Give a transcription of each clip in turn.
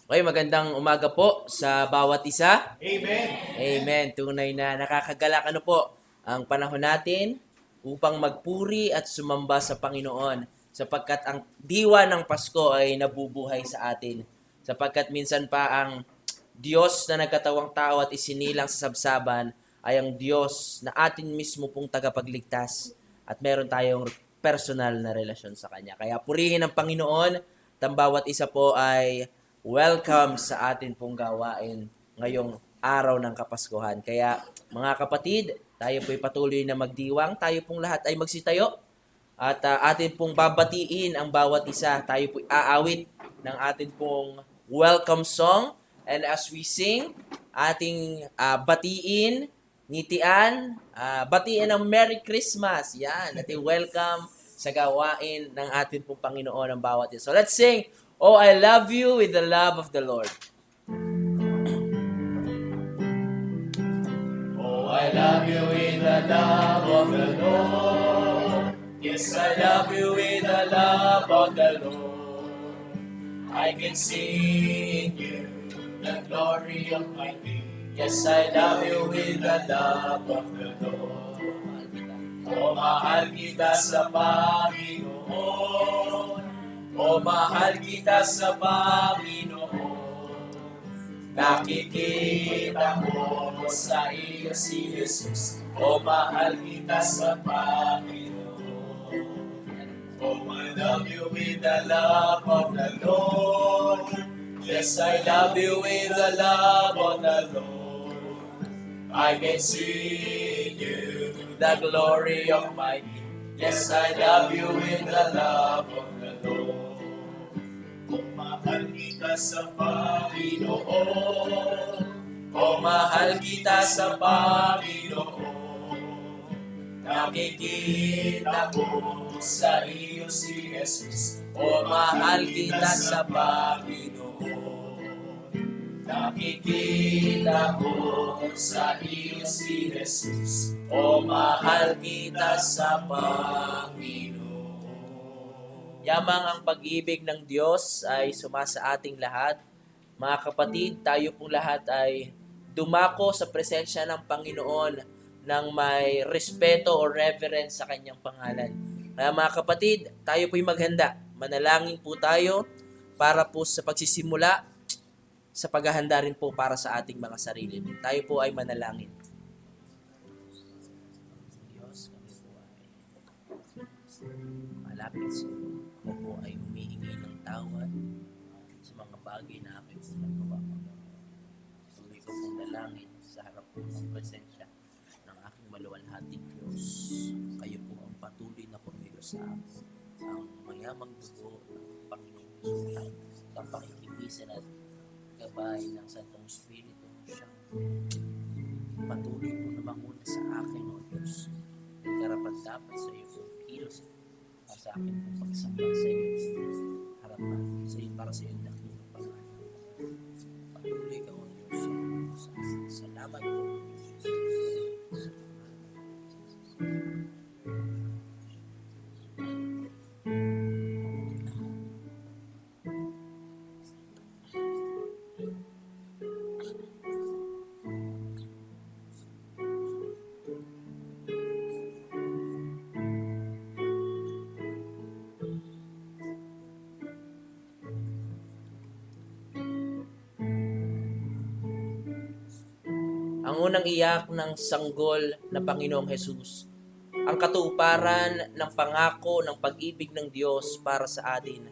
Okay, magandang umaga po sa bawat isa. Amen. Amen. Tunay na nakakagalak po ang panahon natin upang magpuri at sumamba sa Panginoon sapagkat ang diwa ng Pasko ay nabubuhay sa atin. Sapagkat minsan pa ang Diyos na nagkatawang tao at isinilang sa sabsaban ay ang Diyos na atin mismo pong tagapagligtas at meron tayong personal na relasyon sa Kanya. Kaya purihin ang Panginoon, ang bawat isa po ay welcome sa atin pong gawain ngayong araw ng Kapaskuhan. Kaya mga kapatid, tayo po'y patuloy na magdiwang, tayo pong lahat ay magsitayo at atin pong babatiin ang bawat isa. Tayo po'y aawit ng atin pong welcome song, and as we sing, ating batiin, ngitian, batiin ng Merry Christmas. Yan, ating welcome sa gawain ng atin pong Panginoon ang bawat isa. So let's sing, "Oh, I love you with the love of the Lord." Oh, I love you with the love of the Lord. Yes, I love you with the love of the Lord. I can see in you the glory of my King. Yes, I love you with the love of the Lord. Oh, mahal kita sa Panginoon. Oh, mahal kita sa Panginoon. Nakikita ko sa iyo si Jesus. Oh, mahal kita sa Panginoon. Oh, I love you with the love of the Lord. Yes, I love you with the love of the Lord. I can see in you the glory of my King. Yes, I love you with the love of the Lord. Oh, mahal kita sa Panginoon. Oh, mahal kita sa Panginoon. Nakikita ko sa iyo si Jesus. Oh, mahal kita sa Panginoon. Nakikita ko sa iyo si Jesus. Oh, mahal kita sa Panginoon. Yamang ang pag-ibig ng Diyos ay sumasa ating lahat. Mga kapatid, tayo pong lahat ay dumako sa presensya ng Panginoon ng may respeto o reverence sa kanyang pangalan. Kaya mga kapatid, tayo po'y maghanda. Manalangin po tayo para po sa pagsisimula sa paghahanda rin po para sa ating mga sarili. Tayo po ay manalangin. Diyos, kami po ay malapit sa iyo. Ako po ay humihingi ng tawad sa mga bagay na aking sinagawa. Tuloy ko pong dalangin sa harap po ng presensya ng aking maluwalhating Diyos. Kayo po ang patuloy na pumilo sa akin. Ang mayamang dugo ng Panginoong Jesus, ang pakikibisan at gabay ng Santong Espiritu siyang patuloy po na manguna sa akin, O Diyos. Ang karapat-dapat sa iyo kong kilos at sa akin kong pagsamba sa iyo harapan sa iyo para sa iyo dakilang pangalan. Patuloy ka, O Diyos. Salamat po. Ang unang iyak ng sanggol na Panginoong Jesus, ang katuparan ng pangako ng pag-ibig ng Diyos para sa atin,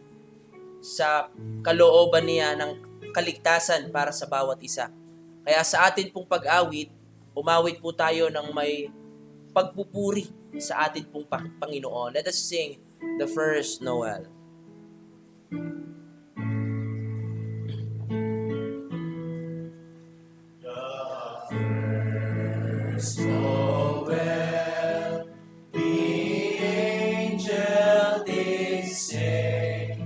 sa kalooban niya ng kaligtasan para sa bawat isa. Kaya sa atin pong pag-awit, umawit po tayo ng may pagpupuri sa atin pong Panginoon. Let us sing the first Noel. Noel, the angel did say,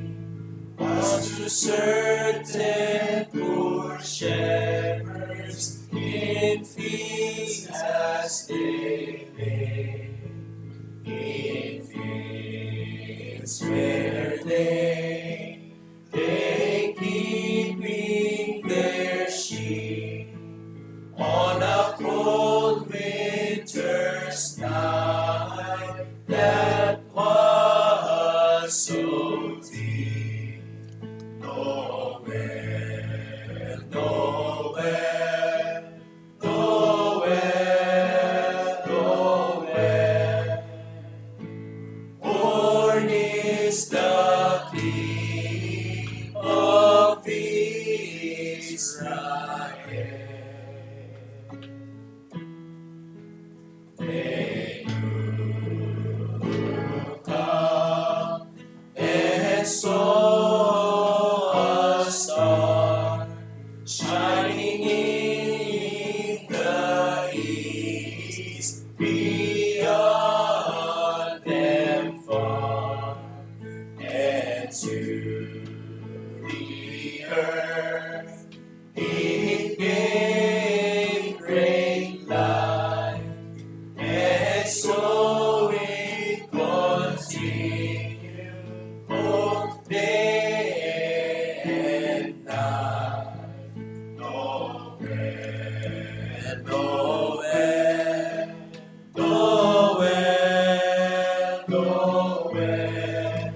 was to certain poor shepherds in fields as they lay, in fields where they keep me so deep. Nowhere, nowhere, nowhere, nowhere. Born is the King of Israel. They will come and saw a star shining in the east, beyond them far, and to the earth it gave great light, and so it continued both day and night. Nowhere, nowhere, nowhere, nowhere.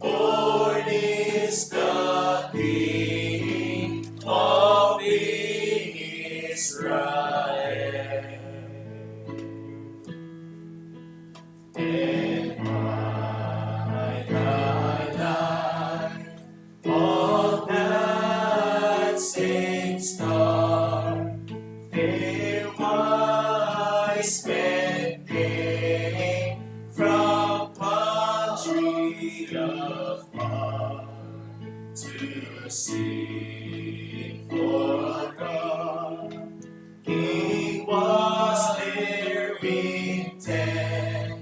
Born is the King of Israel. And my light on that same star, there wise men came from country afar to seek for God. He was their intent,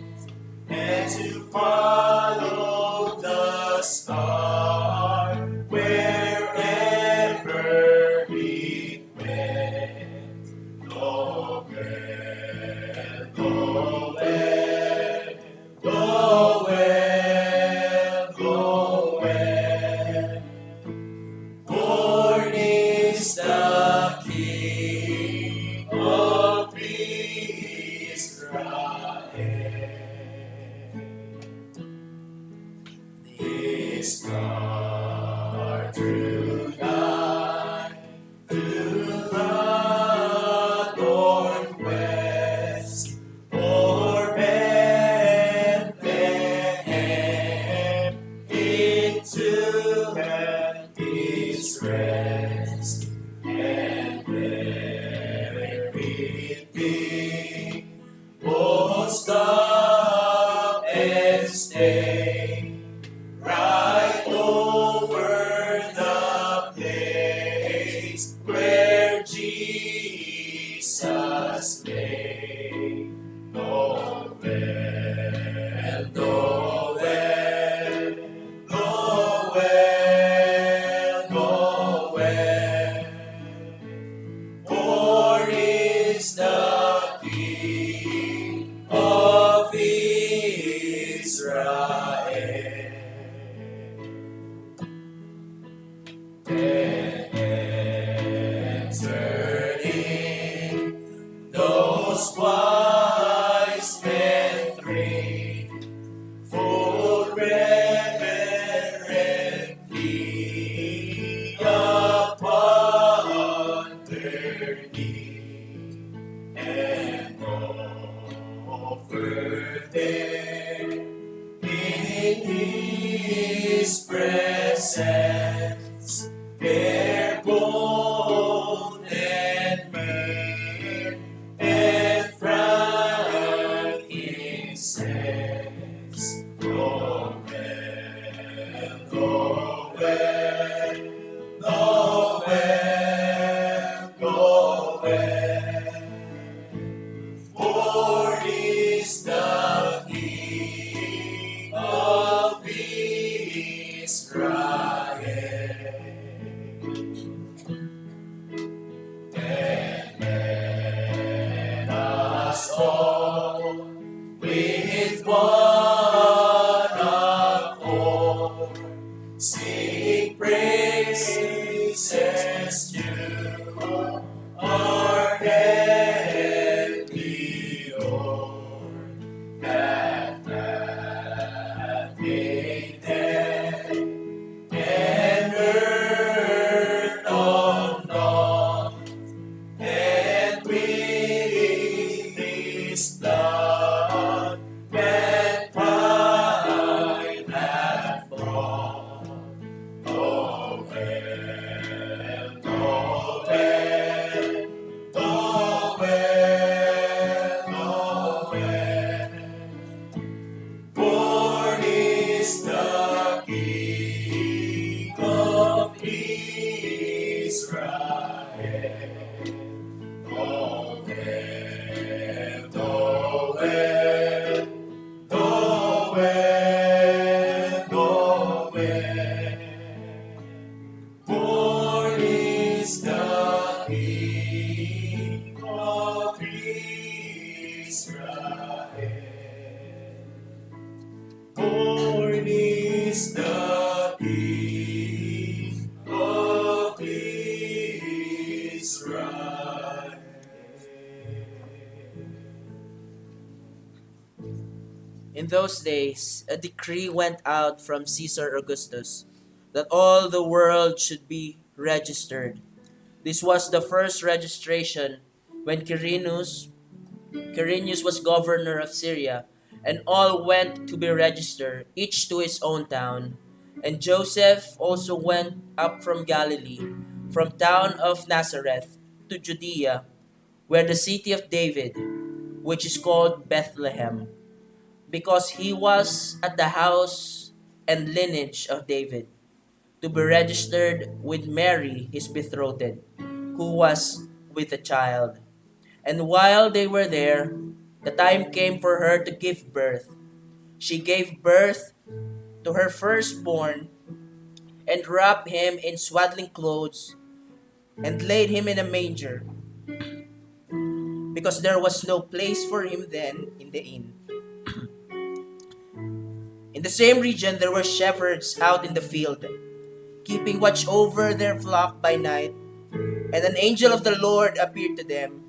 and to follow the star wherever it went. Nowhere, nowhere, nowhere, nowhere. Born is the King of Israel. His star drew nigh to the northwest, o'er Bethlehem into his rest, and there it be, oh, stop and stay, right over the place where Jesus lay. Nowhere, nowhere, nowhere, nowhere. Born is the King of Israel. Entering those wise men three, full reverently upon their knee, and offered there in his presence their gold and myrrh and frankincense. Nowhere, nowhere, nowhere, nowhere. Born is the King of Israel. Born is the King of Israel. Born is the King of Israel. In those days, a decree went out from Caesar Augustus that all the world should be registered. This was the first registration when Quirinius was governor of Syria, and all went to be registered, each to his own town. And Joseph also went up from Galilee, from town of Nazareth to Judea, where the city of David, which is called Bethlehem, because he was at the house and lineage of David, to be registered with Mary, his betrothed, who was with a child. And while they were there, the time came for her to give birth. She gave birth to her firstborn and wrapped him in swaddling clothes and laid him in a manger, because there was no place for him then in the inn. In the same region there were shepherds out in the field, keeping watch over their flock by night, and an angel of the Lord appeared to them,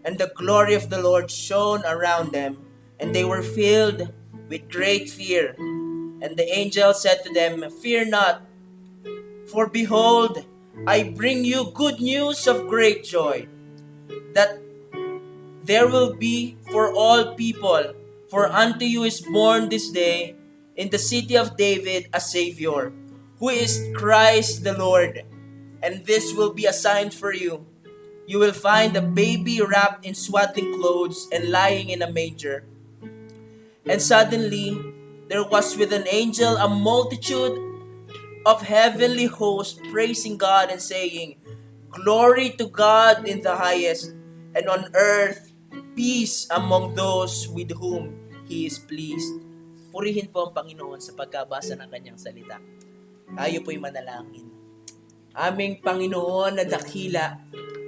and the glory of the Lord shone around them, and they were filled with great fear. And the angel said to them, "Fear not, for behold, I bring you good news of great joy, that there will be for all people. For unto you is born this day in the city of David a Savior, who is Christ the Lord. And this will be a sign for you. You will find a baby wrapped in swaddling clothes and lying in a manger." And suddenly there was with an angel a multitude of heavenly hosts praising God and saying, "Glory to God in the highest, and on earth peace among those with whom He is pleased." Purihin po ang Panginoon sa pagkabasa ng kanyang salita. Tayo po'y manalangin. Aming Panginoon na dakila,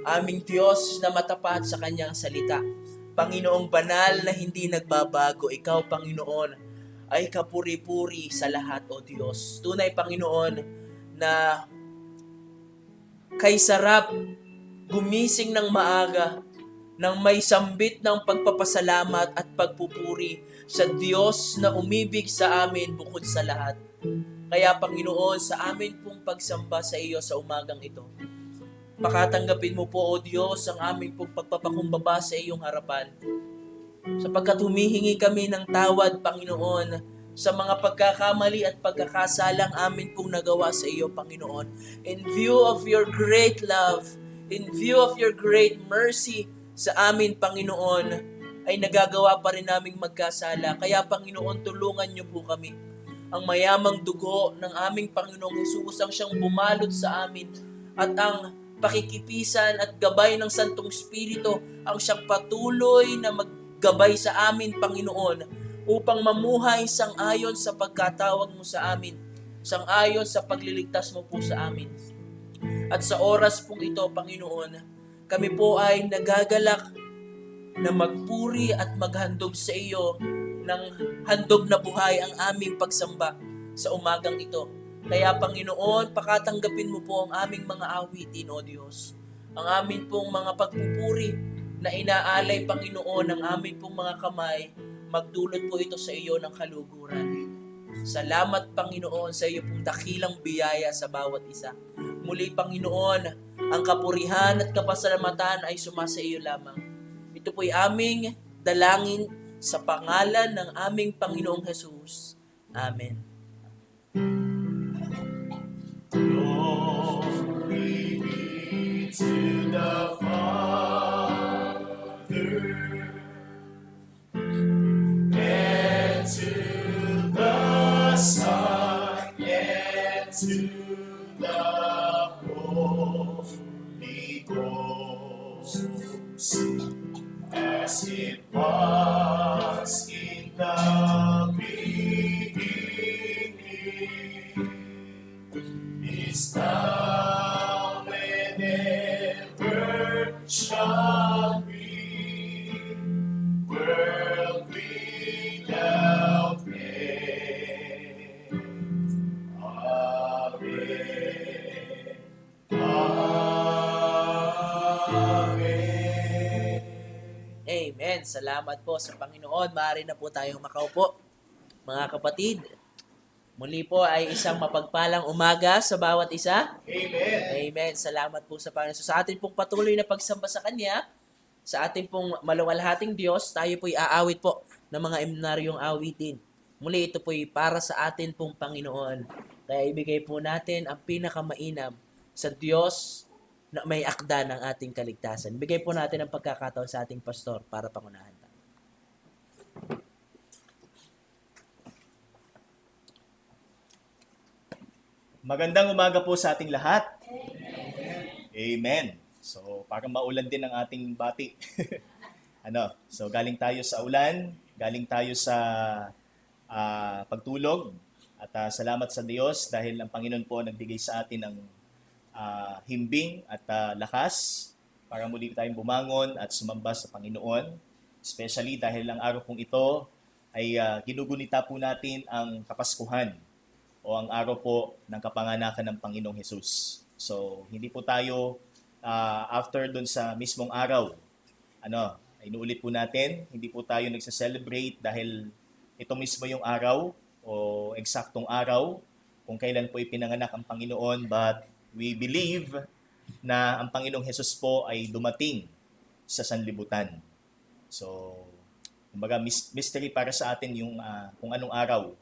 aming Diyos na matapat sa kanyang salita, Panginoong banal na hindi nagbabago, ikaw, Panginoon, ay kapuri-puri sa lahat, O Diyos. Tunay, Panginoon, na kay sarap gumising ng maaga nang may sambit ng pagpapasalamat at pagpupuri sa Diyos na umibig sa amin bukod sa lahat. Kaya, Panginoon, sa amin pong pagsamba sa iyo sa umagang ito, pakatanggapin mo po, O Diyos, ang aming pong pagpapakumbaba sa iyong harapan, sapagkat humihingi kami ng tawad, Panginoon, sa mga pagkakamali at pagkakasalang amin pong nagawa sa iyo, Panginoon. In view of your great love, in view of your great mercy sa amin, Panginoon, ay nagagawa pa rin naming magkasala. Kaya, Panginoon, tulungan niyo po kami. Ang mayamang dugo ng aming Panginoong Hesus ang siyang bumalot sa amin, at ang pakikipisan at gabay ng Santong Espiritu ang siyang patuloy na maggabay sa amin, Panginoon, upang mamuhay sang-ayon sa pagkatawag mo sa amin, sang-ayon sa pagliligtas mo po sa amin. At sa oras pong ito, Panginoon, kami po ay nagagalak na magpuri at maghandog sa iyo ng handog na buhay ang aming pagsamba sa umagang ito. Kaya, Panginoon, pakatanggapin mo po ang aming mga awitin, O Diyos. Ang aming pong mga pagpupuri na inaalay, Panginoon, ang aming pong mga kamay, magdulot po ito sa iyo ng kaluguran. Salamat, Panginoon, sa iyo pong dakilang biyaya sa bawat isa. Muli, Panginoon, ang kapurihan at kapasalamatan ay sumasa iyo lamang. Ito po'y aming dalangin sa pangalan ng aming Panginoong Hesus. Amen. Glory be to the Father and to the Son and to the Holy Ghost, as it was in the beginning, Salamat po sa Panginoon. Maaari na po tayong makaupo. Mga kapatid, muli po ay isang mapagpalang umaga sa bawat isa. Amen. Amen. Salamat po sa Panginoon. So, sa atin pong patuloy na pagsamba sa Kanya, sa ating pong maluwalhating Diyos, tayo po'y aawit po ng mga imnaryong awitin. Muli ito po'y para sa atin pong Panginoon. Kaya ibigay po natin ang pinakamainam sa Diyos na may akda ng ating kaligtasan. Bigay po natin ang pagkakataon sa ating pastor para pangunahan tayo. Magandang umaga po sa ating lahat. Amen. So, parang maulan din ang ating bati. So galing tayo sa ulan, galing tayo sa pagtulog, at salamat sa Diyos dahil ang Panginoon po nagbigay sa atin ng himbing at lakas para muli tayong bumangon at sumamba sa Panginoon. Especially dahil ang araw pong ito ay ginugunita po natin ang Kapaskuhan o ang araw po ng kapanganakan ng Panginoong Hesus. So, hindi po tayo after dun sa mismong araw, inuulit po natin, hindi po tayo nagsa-celebrate dahil ito mismo yung araw o eksaktong araw kung kailan po ipinanganak ang Panginoon, but we believe na ang Panginoong Hesus po ay dumating sa sanlibutan. So, kumbaga mystery para sa atin yung kung anong araw,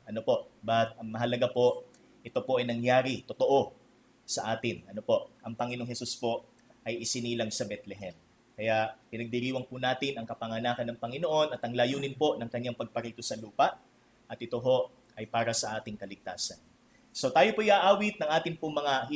but ang mahalaga po, ito po ay nangyari, totoo sa atin. Ang Panginoong Hesus po ay isinilang sa Bethlehem. Kaya pinagdiriwang po natin ang kapanganakan ng Panginoon at ang layunin po ng kanyang pagparito sa lupa, at ito ho ay para sa ating kaligtasan. So tayo po iaawit ng ating po mga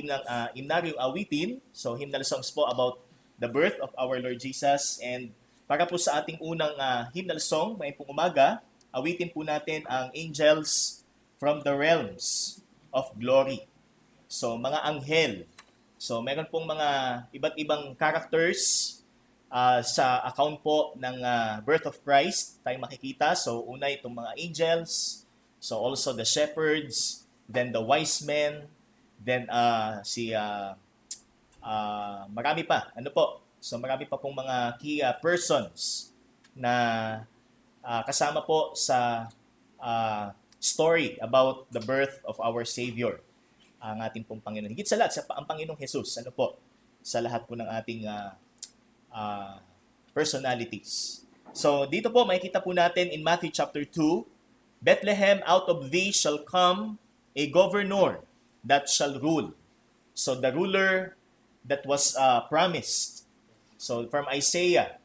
himnaryong awitin. So hymnal songs po about the birth of our Lord Jesus. And para po sa ating unang hymnal song, may pong umaga, awitin po natin ang Angels from the Realms of Glory. So mga anghel. So meron pong mga iba't ibang characters sa account po ng birth of Christ tayo makikita. So una itong mga angels, so also the shepherds, then the wise men, then marami pa. So marami pa pong mga key persons na kasama po sa story about the birth of our Savior, ang ating pong Panginoon. Higit sa lahat, ang Panginoong Jesus, sa lahat po ng ating personalities. So dito po makikita po natin in Matthew chapter 2, Bethlehem, out of thee shall come a governor that shall rule. So the ruler that was promised. So from Isaiah,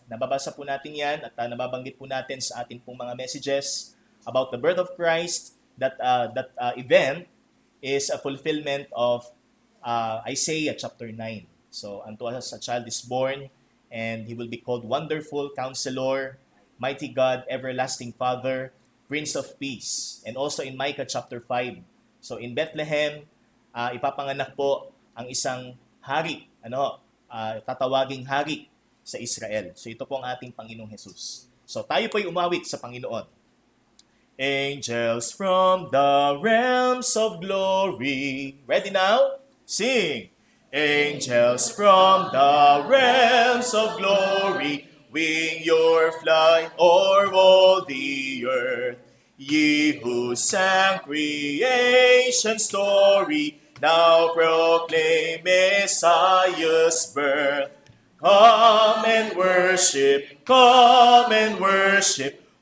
nababasa po natin yan at nababanggit po natin sa ating pong mga messages about the birth of Christ. That event is a fulfillment of Isaiah chapter 9. So unto us a child is born, and he will be called Wonderful Counselor, Mighty God, Everlasting Father, Prince of Peace. And also in Micah chapter 5. So in Bethlehem, ipapanganak po ang isang hari, tatawaging hari sa Israel. So ito po ang ating Panginoong Jesus. So tayo po'y umawit sa Panginoon. Angels from the realms of glory. Ready now? Sing! Angels from the realms of glory, wing your flight o'er all the earth. Ye who sang creation's story, now proclaim Messiah's birth. Come and worship,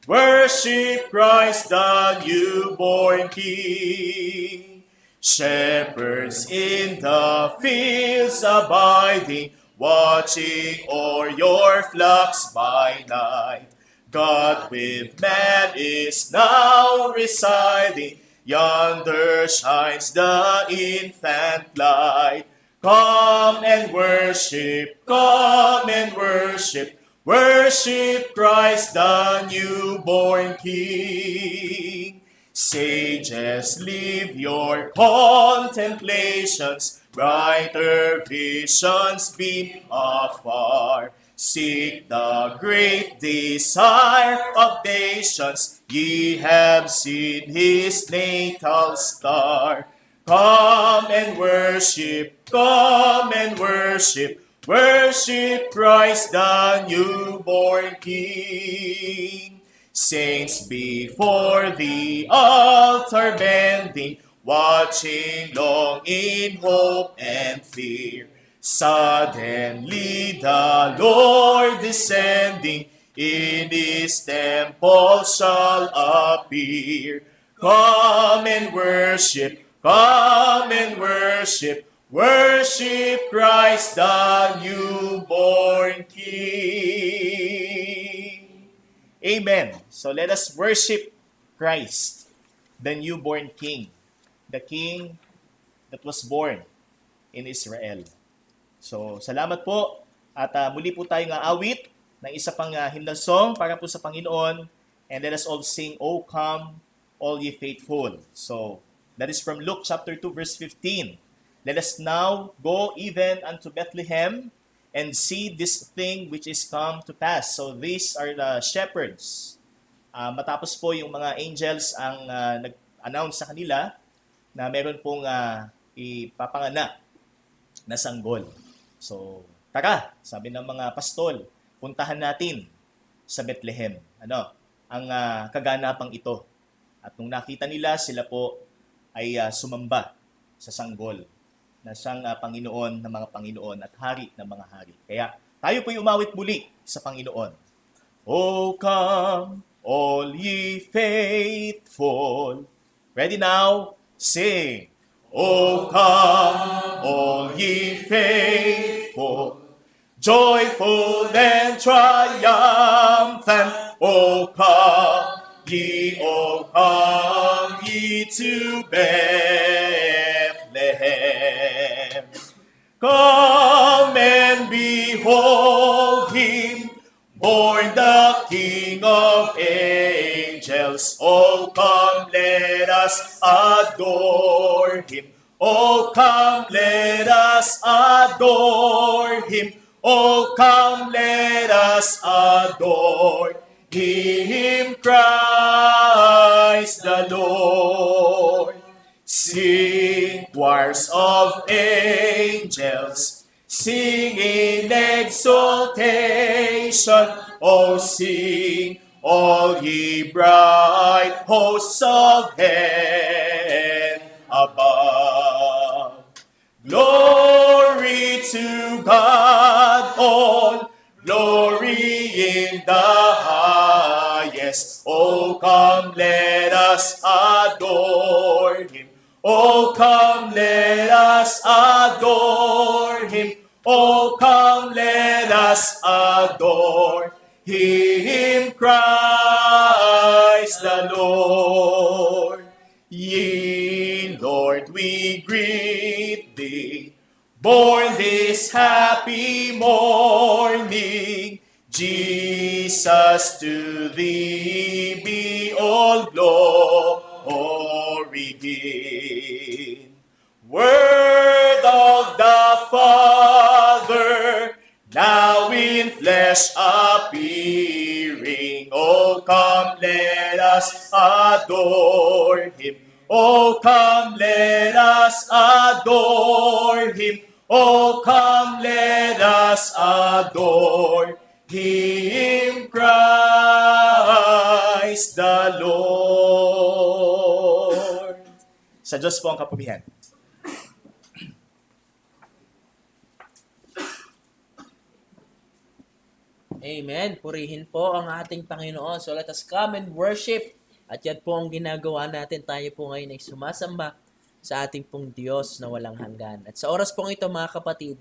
worship Christ the newborn King. Shepherds in the fields abiding, watching o'er your flocks by night. God with man is now residing, yonder shines the infant light. Come and worship, worship Christ the newborn King. Sages, leave your contemplations, brighter visions beam afar. Seek the great desire of nations, ye have seen his natal star. Come and worship, Worship Christ the newborn King. Saints before the altar bending, watching long in hope and fear. Suddenly the Lord descending in his temple shall appear. Come and worship, worship Christ the newborn King. Amen. So let us worship Christ, the newborn King, the King that was born in Israel. So salamat po at muli po tayong aawit ng isa pang hymnal song para po sa Panginoon. And let us all sing, O come, all ye faithful. So that is from Luke chapter 2 verse 15. Let us now go even unto Bethlehem and see this thing which is come to pass. So these are the shepherds. Matapos po yung mga angels ang nag-announce sa kanila na meron pong ipapanganak na sanggol. So tara, sabi ng mga pastol, puntahan natin sa Bethlehem. Ang kaganapang ito. At nung nakita nila, sila po ay sumamba sa sanggol na siyang Panginoon ng mga Panginoon at Hari ng mga Hari. Kaya tayo po'y umawit muli sa Panginoon. O come, all ye faithful. Ready now? Sing. O come, all ye faithful. Joyful and triumphant. O come ye to Bethlehem. Come and behold him, born the King of angels. Oh, come, let us adore him. Oh, come, let us adore him. Oh, come, let us adore him, Christ the Lord. Sing, choirs of angels, sing in exaltation. Oh, sing, all ye bright hosts of heaven above. Glory to God, all glory in the highest. Oh, come, let us adore him. Oh, come, let us adore him. Oh, come, let us adore him, Christ the Lord. Ye, Lord, we greet thee, born this happy morning. Jesus, to thee be all glory given. Word of the Father, now in flesh appearing. Oh, come, let us adore him. Oh, come, let us adore him. Oh, come, let us adore him, Christ the Lord. Sa Diyos po ang kapubihan. Amen. Purihin po ang ating Panginoon. So let us come and worship. At yan po ang ginagawa natin. Tayo po ngayon ay sumasamba sa ating pong Diyos na walang hanggan. At sa oras pong ito, mga kapatid,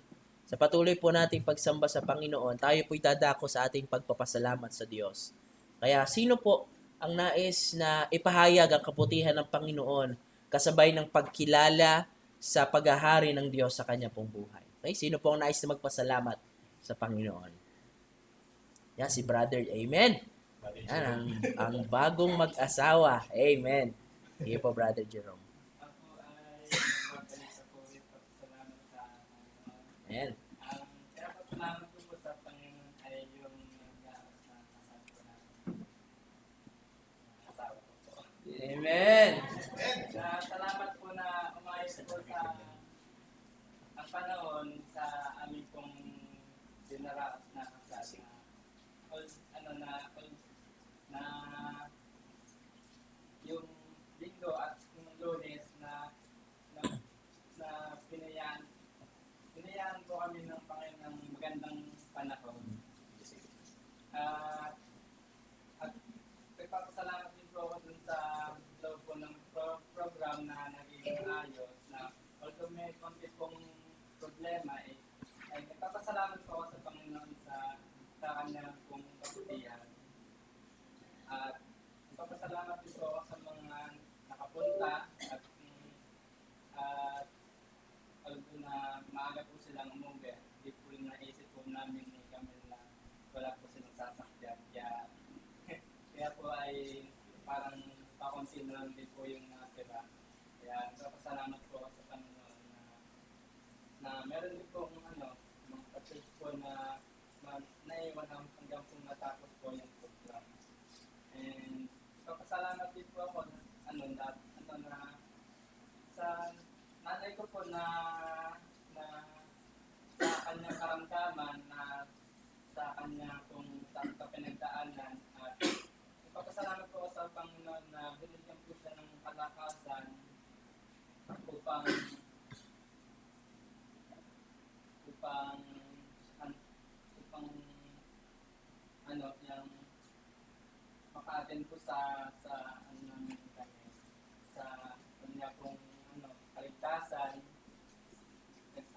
sa patuloy po nating pagsamba sa Panginoon, tayo po'y dadako sa ating pagpapasalamat sa Diyos. Kaya sino po ang nais na ipahayag ang kabutihan ng Panginoon kasabay ng pagkilala sa paghahari ng Diyos sa kanya pong buhay? Okay? Sino po ang nais na magpasalamat sa Panginoon? Yan, si brother. Amen. Yan, ang bagong mag-asawa. Amen. Sige po, brother Jerome. Ako ay magaling sa pagpapasalamat sa Panginoon. Amen. Kaya salamat po sa Panginoon ay yung nag-aaras na kasama ko na asawa ko po. Amen. Salamat po na umayos po sa ang panahon sa aming pong At nagpapasalamat din po ako dun sa loob po ng program na naging ayos na although may konti pong problema ay nagpapasalamat po ako sa Panginoon sa kanyang pong kabutihan. At nagpapasalamat din po ako sa mga nakapunta at although na maaga po silang umuwi, hindi po naisip po namin ni Camille na wala po silang sasakyan. Kaya po ay parang pakonsin na lang din po yung natira. Kaya nagpapasalamat po ako sa Panginoon na meron din po mga church po na naiwan hanggang po matapos po yung program. And nagpapasalamat din po ako na sa nanay ko po na sa kanyang karamdaman na sa kanya kung saan ka pinagdaanan at nagpapasalamat po ako sa Panginoon na binigyan po siya ng kalakasan upang yung maka-attend po sa namin kami sa kanya pong kaligtasan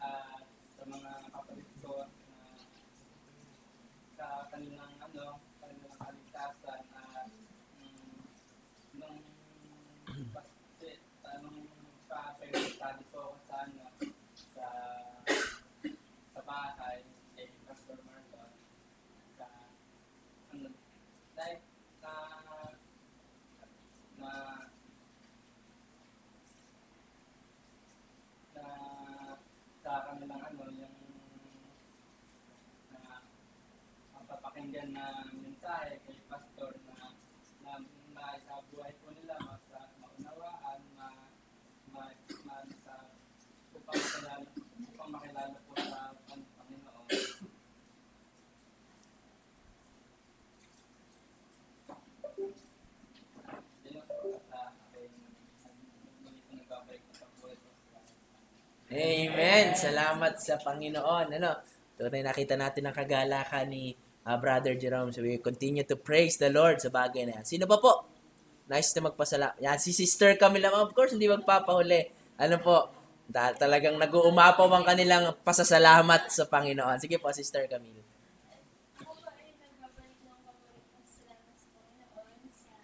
at sa mga kapatid ko na sa kanilang kaligtasan at nung pa-study po ako sa bahay kay Pastor Marlon like sa kanilang yung mapapakinggan na mensahe kay Pastor na sa buhay po nila maunawaan upang makilala po sa Panginoon. Amen. Salamat sa Panginoon. Tunay nakita natin ang kagalakan ni Brother Jerome. So we continue to praise the Lord sa bagay na yan. Sino pa po? Nice na magpasalamat. Yan, si Sister Camille. Of course, hindi magpapahuli. Talagang nag-uumapaw ang kanilang pasasalamat sa Panginoon. Sige po, Sister Camille. Ako po ay nagbabalik ng paboritong salamat sa Panginoon sa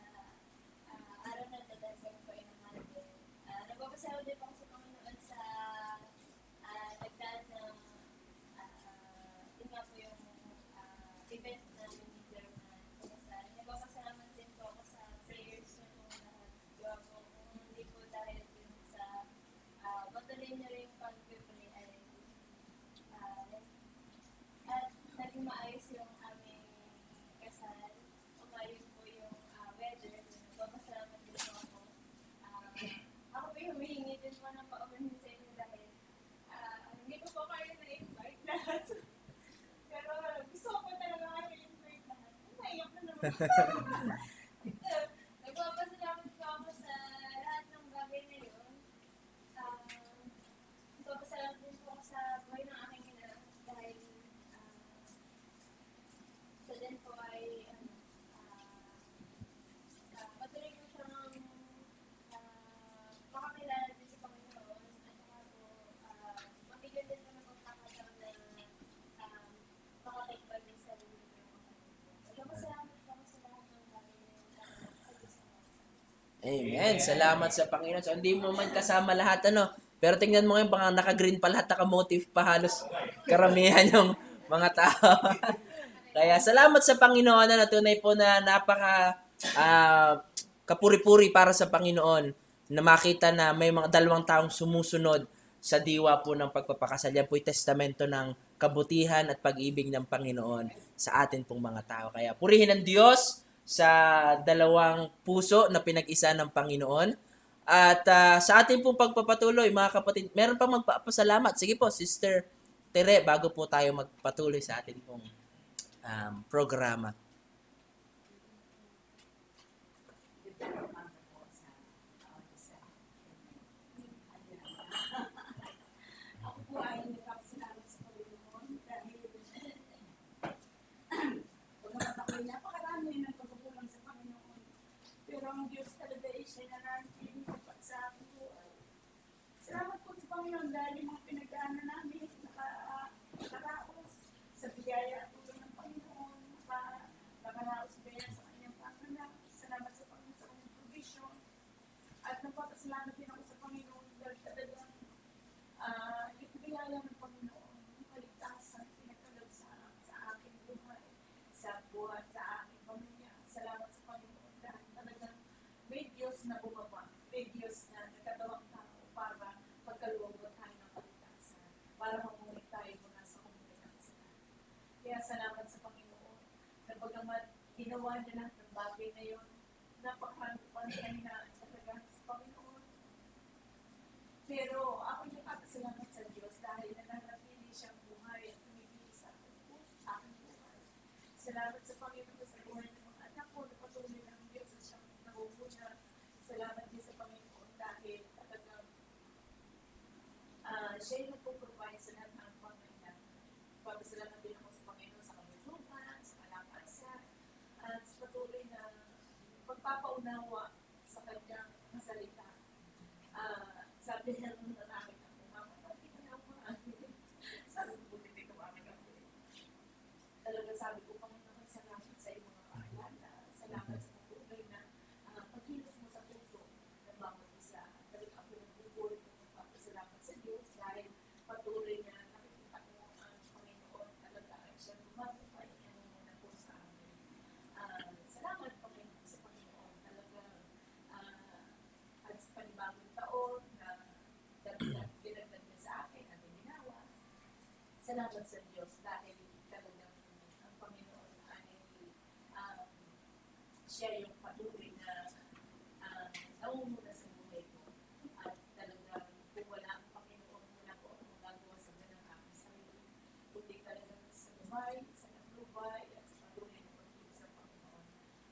araw na dadating po ay naman. Nagpapasalamat din po ako sa Panginoon sa nagdaan ng yun nga po yung event namin ni German. Nagpapasalamat din po ako sa prayers niyo po lahat. Diba po, kung hindi po dahil din sa patuloy niyo rin pag-pray ay at naging maayos yung aming kasal. Umayos po yung weather. Nagpapasalamat din po ako. Ako po yung humihingi din po ng paumanhin sa inyo dahil hindi ko po kayo na-invite lahat. Pero gusto ko talaga kayo na-invite lahat. Naiyak na naman. Nagpapasalamat po ako sa lahat ng bagay na yun. Nagpapasalamat din po ako sa buhay ng aking ina dahil so din po ay patuloy ko siyang makakilala din sa Panginoon at saka po mabigyan din naman ng pagkakataon na makatagbal din sa sarili ko. Nagpapasalamat po ako sa lahat ng bagay na yun. Amen. Salamat sa Panginoon. So, hindi mo man kasama lahat, Pero tingnan mo ngayon, baka naka-green pa lahat, naka-motive pa halos karamihan yung mga tao. Kaya salamat sa Panginoon na tunay po na napaka kapuri-puri para sa Panginoon na makita na may mga 2 taong sumusunod sa diwa po ng pagpapakasal. Yan po yung testamento ng kabutihan at pag-ibig ng Panginoon sa atin pong mga tao. Kaya purihin ang Diyos sa 2 puso na pinag-isa ng Panginoon. At sa ating pong pagpapatuloy, mga kapatid, meron pa magpapasalamat. Sige po, Sister Tere, bago po tayo magpatuloy sa ating pong programa. Ako po ay nagpapasalamat sa Panginoon dahil pag nananatili sa aking buhay. Salamat po sa Panginoon dahil yung mga pinagdaanan namin, nakaraos sa biyaya at tulong ng Panginoon, nakaraos sa biyaya sa kanyang panganak. Salamat sa Panginoon sa kanyang provision. At nagpapasalamat din ako sa Panginoon dahil talagang yung biyaya ng Panginoon, yung kaligtasan, pinagkalog sa aking buhay, sa buhat, sa aking pamilya. Salamat sa Panginoon dahil talagang may Diyos na bumaba, may Diyos na nagkatawang tao para pagkaluwag tayo ng kaligtasan, para mamuhay tayo mula sa komunidad ng kasalanan. Kaya salamat sa Panginoon na bagamat ginawa niya lahat ng bagay na yun, napakahinaan talaga sa Panginoon. Pero ako yung kapasalamat sa Diyos dahil nananatili siyang buhay at tumigil sa aking puso, sa aking buhay. Salamat sa Panginoon sa buhay ng mga anak ko na patuloy ng Diyos at siyang nangunguna. Salamat din sa Panginoon dahil talagang siya yung nagpo-provide sa lahat ng pangailangan. Papasalamat din ako sa Panginoon sa kalusugan, sa kalakasan, at sa patuloy na pagpapaunawa sa kanyang salita. Sabi niya nung nanakit ako, Mama, bakit ka na umaamin? Sabi ko, hindi ko umaamin ako. Talaga sabi ko, Panginoon, salamat sa iyong mga paalala. Salamat sa patuloy na pagkilos mo sa puso ng bawat isa. Talaga ako nagbubuhay ko magpapasalamat sa Diyos dahil patuloy niya nakikita ko ang Panginoon talaga ay siya lumabay ang muna po sa amin. Salamat Panginoon sa Panginoon talaga at sa panibagong taon na dinagdag niya sa akin at ginawa. Salamat sa Diyos dahil talagang ang Panginoon ay siya yung patuloy na nangunguna sa buhay ko. At talagang kung wala ang Panginoon, wala ko ang magagawa sa ganang aking sarili. Kundi talagang sa Dubai, sa Naglubay, at sa patuloy na pagkilos sa Panginoon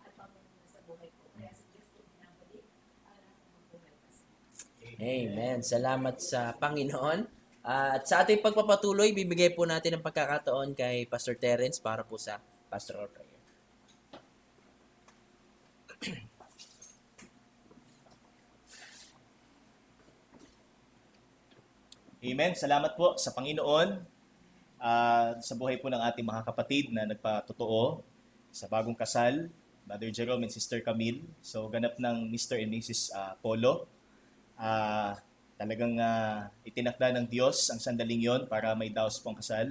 at pangunguna sa buhay ko. Kaya sa Diyos ko binabalik ang magbuhay kasi. Amen. Salamat sa Panginoon. At sa ating pagpapatuloy, bibigay po natin ang pagkakataon kay Pastor Terence para po sa pastoral prayer. Amen. Salamat po sa Panginoon sa buhay po ng ating mga kapatid na nagpatotoo sa bagong kasal, Brother Jerome and Sister Camille. So, ganap ng Mr. and Mrs. Polo. Talagang itinakda ng Diyos ang sandaling yon para may daos pong kasal.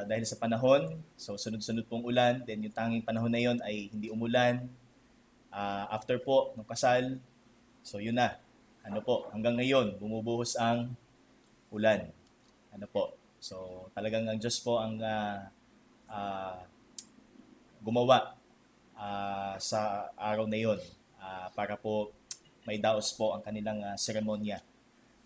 Dahil sa panahon, so sunod-sunod pong ulan, then yung tanging panahon na yon ay hindi umulan. After po ng kasal, so yun na. Hanggang ngayon, bumubuhos ang ulan. So talagang ang Diyos po ang gumawa sa araw na yon para po may daos po ang kanilang seremonya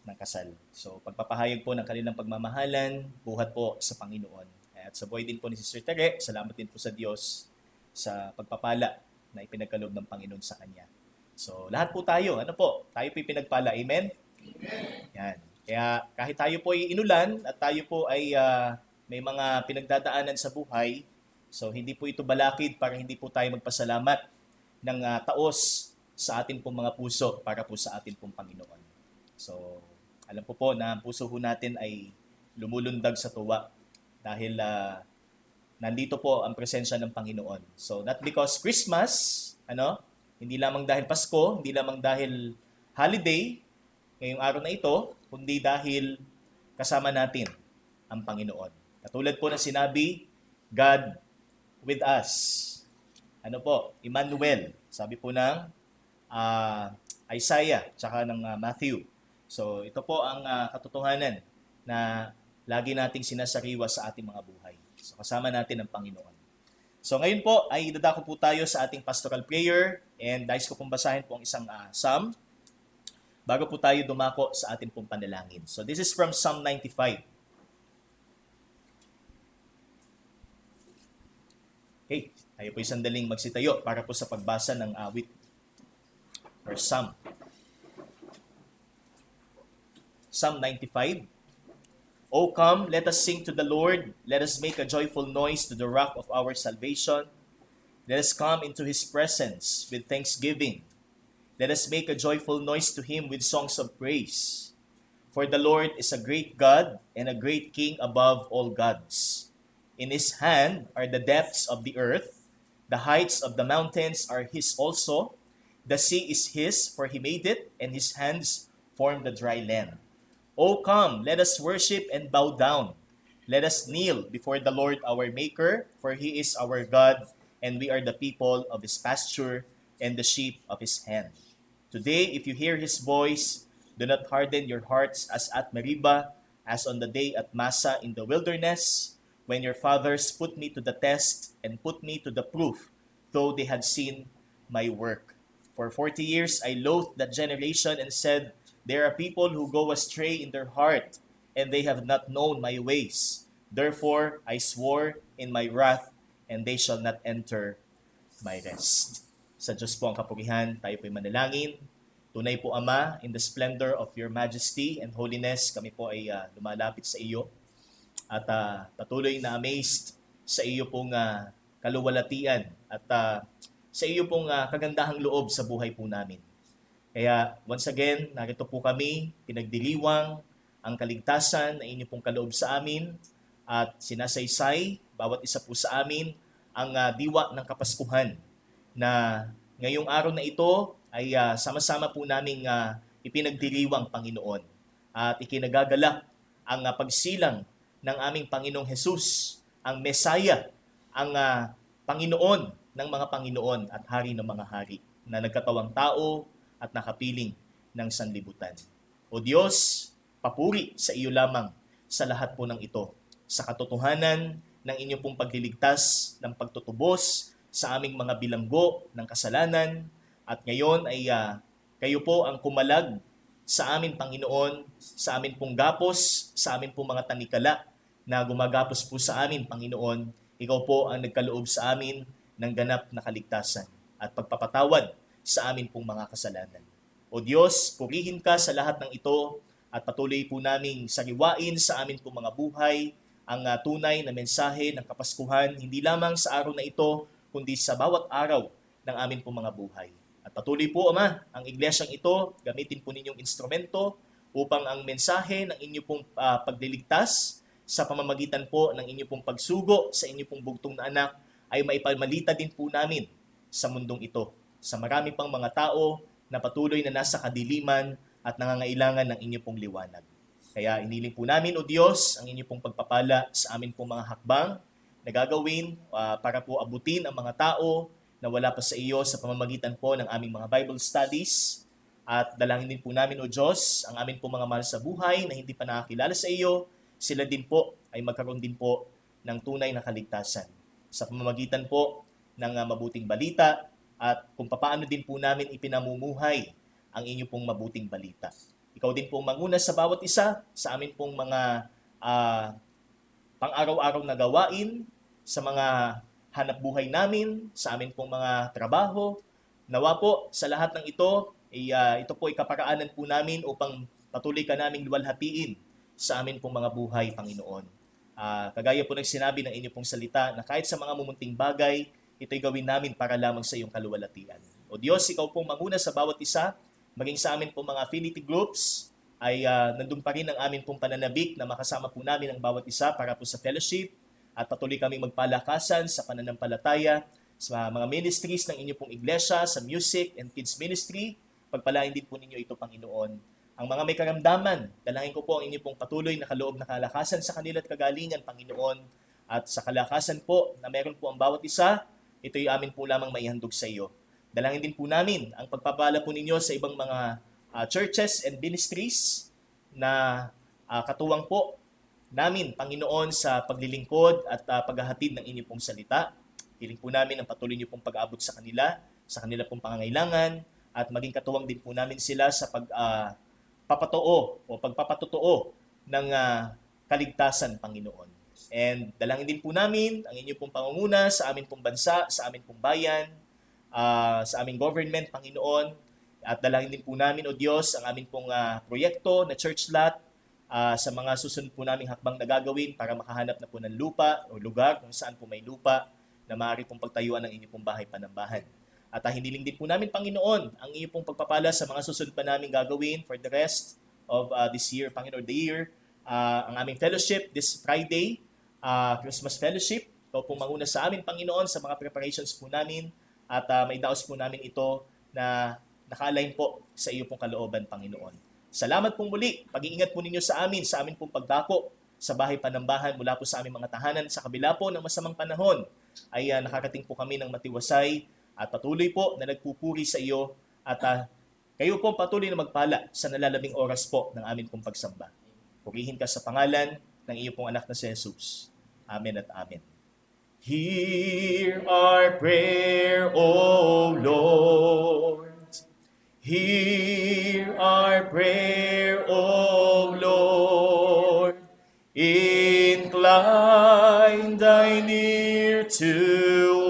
ng kasal. So pagpapahayag po ng kanilang pagmamahalan, buhat po sa Panginoon. At sa buhay din po ni Sister Tere, salamat din po sa Diyos sa pagpapala na ipinagkaloob ng Panginoon sa Kanya. So, lahat po tayo, tayo po pinagpala. Amen? Amen. Yan. Kaya kahit tayo po ay inulan at tayo po ay may mga pinagdadaanan sa buhay, so hindi po ito balakid para hindi po tayo magpasalamat ng taos sa atin pong mga puso para po sa atin pong Panginoon. So, alam po na ang puso po natin ay lumulundag sa tuwa dahil nandito po ang presensya ng Panginoon. So, not because Christmas, hindi lamang dahil Pasko, hindi lamang dahil holiday ngayong araw na ito, kundi dahil kasama natin ang Panginoon. Katulad po ng sinabi, God with us. Emmanuel. Sabi po ng Isaiah, tsaka ng Matthew. So ito po ang katotohanan na lagi nating sinasariwa sa ating mga buhay. So kasama natin ang Panginoon. So ngayon po ay dadako po tayo sa ating pastoral prayer and nais ko pong basahin po ang isang psalm bago po tayo dumako sa ating pong panalangin. So this is from Psalm 95. Okay, tayo po sandaling magsitayo para po sa pagbasa ng awit or psalm. Psalm 95. O come, let us sing to the Lord. Let us make a joyful noise to the rock of our salvation. Let us come into His presence with thanksgiving Let us make a joyful noise to him with songs of praise. For the Lord is a great God and a great King above all gods. In his hand are the depths of the earth. The heights of the mountains are his also. The sea is his, for he made it, and his hands formed the dry land. O come, let us worship and bow down. Let us kneel before the Lord our Maker, for he is our God, and we are the people of his pasture and the sheep of his hand. Today, if you hear his voice, do not harden your hearts as at Meribah, as on the day at Massa in the wilderness, when your fathers put me to the test and put me to the proof, though they had seen my work. For 40 years I loathed that generation and said, there are people who go astray in their heart, and they have not known my ways. Therefore I swore in my wrath, and they shall not enter my rest. Sa Diyos po ang kapurihan, tayo po'y manalangin. Tunay po, Ama, in the splendor of your majesty and holiness, kami po ay lumalapit sa iyo. At patuloy na amazed sa iyo pong kaluwalhatian at sa iyo pong kagandahang loob sa buhay po namin. Kaya once again, narito po kami, pinagdiriwang ang kaligtasan na inyo pong kaloob sa amin at sinasaysay bawat isa po sa amin ang diwa ng Kapaskuhan na ngayong araw na ito ay sama-sama po naming ipinagdiriwang, Panginoon, at ikinagagalak ang pagsilang ng aming Panginoong Jesus, ang Mesaya, ang Panginoon ng mga Panginoon at Hari ng mga Hari na nagkatawang tao at nakapiling ng sanlibutan. O Diyos, papuri sa iyo lamang sa lahat po ng ito, sa katotohanan ng inyong pong pagliligtas, ng pagtutubos sa aming mga bilanggo ng kasalanan, at ngayon ay kayo po ang kumalag sa amin, Panginoon, sa amin pong gapos, sa amin pong mga tanikala na gumagapos po sa amin, Panginoon. Ikaw po ang nagkaloob sa amin ng ganap na kaligtasan at pagpapatawad sa amin pong mga kasalanan. O Diyos, purihin ka sa lahat ng ito at patuloy po naming sariwain sa amin pong mga buhay ang tunay na mensahe ng Kapaskuhan, hindi lamang sa araw na ito, kundi sa bawat araw ng amin pong mga buhay. At patuloy po, Ama, ang iglesyang ito, gamitin po ninyong instrumento upang ang mensahe ng inyo pong pagliligtas sa pamamagitan po ng inyo pong pagsugo sa inyo pong bugtong na anak ay maipamalita din po namin sa mundong ito, sa marami pang mga tao na patuloy na nasa kadiliman at nangangailangan ng inyo pong liwanag. Kaya iniling po namin, O Diyos, ang inyo pong pagpapala sa amin pong mga hakbang na gagawin para po abutin ang mga tao na wala pa sa iyo sa pamamagitan po ng aming mga Bible studies. At dalangin din po namin, O Diyos, ang amin pong mga mahal sa buhay na hindi pa nakakilala sa iyo, sila din po ay magkaroon din po ng tunay na kaligtasan sa pamamagitan po ng mabuting balita at kung paano din po namin ipinamumuhay ang inyo pong mabuting balita. Ikaw din po manguna sa bawat isa sa amin pong mga pang-araw-araw na gawain, sa mga hanap buhay namin, sa amin pong mga trabaho. Nawa po sa lahat ng ito, ito po ay kaparaanan po namin upang patuloy ka naming luwalhatiin sa amin pong mga buhay, Panginoon. Kagaya po ng sinabi ng inyo pong salita na kahit sa mga mumunting bagay, ito'y gawin namin para lamang sa iyong kaluwalhatian. O Diyos, ikaw pong manguna sa bawat isa, maging sa amin pong mga affinity groups, ay nandun pa rin ang amin pong pananabik na makasama po namin ang bawat isa para po sa fellowship at patuloy kaming magpalakasan sa pananampalataya sa mga ministries ng inyo pong iglesia, sa music and kids ministry. Pagpalain din po ninyo ito, Panginoon. Ang mga may karamdaman, dalangin ko po ang inyo pong patuloy na kaloob na kalakasan sa kanila at kagalingan, Panginoon. At sa kalakasan po na meron po ang bawat isa, ito'y amin po lamang maihandog sa iyo. Dalangin din po namin ang pagpapala po ninyo sa ibang mga churches and ministries na katuwang po namin, Panginoon, sa paglilingkod at paghahatid ng inyong pong salita. Hiling po namin ang patuloy niyo pong pag-abot sa kanila pong pangangailangan, at maging katuwang din po namin sila sa pagpapatotoo ng kaligtasan, Panginoon. And dalangin din po namin ang inyong pong pangunguna sa amin pong bansa, sa amin pong bayan, sa aming government, Panginoon. At dalangin din po namin, O Diyos, ang aming pong proyekto na church lot sa mga susunod po naming hakbang na gagawin para makahanap na po ng lupa o lugar kung saan po may lupa na maaari pong pagtayuan ng inyong pong bahay panambahan. At hiniling din po namin, Panginoon, ang iyo pong pagpapala sa mga susunod pa namin gagawin for the rest of this year, Panginoon, the year. Ang aming fellowship this Friday, Christmas Fellowship. Ikaw pong manguna sa amin, Panginoon, sa mga preparations po namin. At may daos po namin ito na naka-align po sa iyo pong kalooban, Panginoon. Salamat pong muli. Pag-iingat po ninyo sa amin pong pagdako sa bahay panambahan mula po sa aming mga tahanan. Sa kabila po ng masamang panahon ay nakarating po kami ng matiwasay at patuloy po na nagpupuri sa iyo at kayo po patuloy na magpala sa nalalabing oras po ng amin pong pagsamba. Purihin ka sa pangalan ng iyo pong anak na si Jesus. Amen at amen. Hear our prayer, O Lord. Hear our prayer, O Lord. Incline thine ear to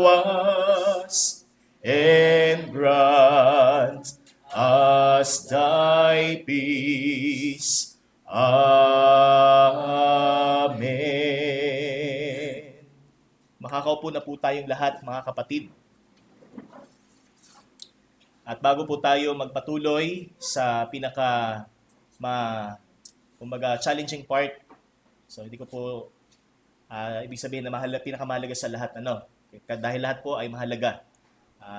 us and grant us thy peace. Amen. Makakaupo na po tayong lahat, mga kapatid. At bago po tayo magpatuloy sa challenging part, so hindi ko po ibig sabihin na pinakamahalaga sa lahat, dahil lahat po ay mahalaga.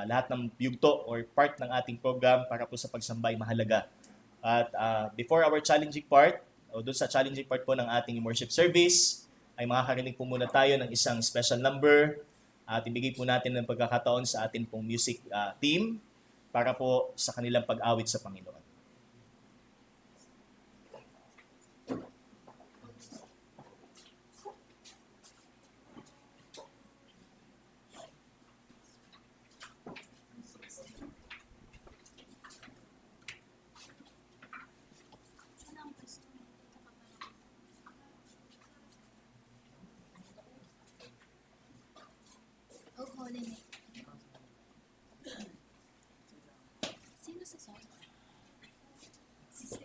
Lahat ng yugto or part ng ating program para po sa pagsamba ay mahalaga. At before our challenging part, o doon sa challenging part po ng ating worship service, ay makakarinig po muna tayo ng isang special number at ibigay po natin ng pagkakataon sa atin pong music team para po sa kanilang pag-awit sa Panginoon. Oh, holy name. Sino sa song? Sister.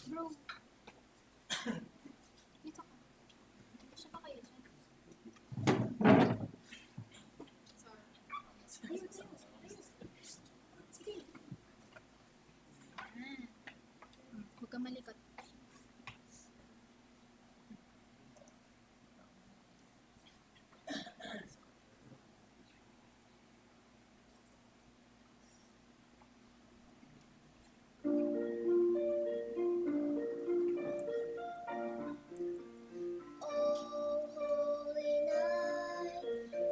Bro. Dito ka. Siya pa kayo dyan. Ayun, ayun. Sige. Huwag ka malikot. Oh, holy night,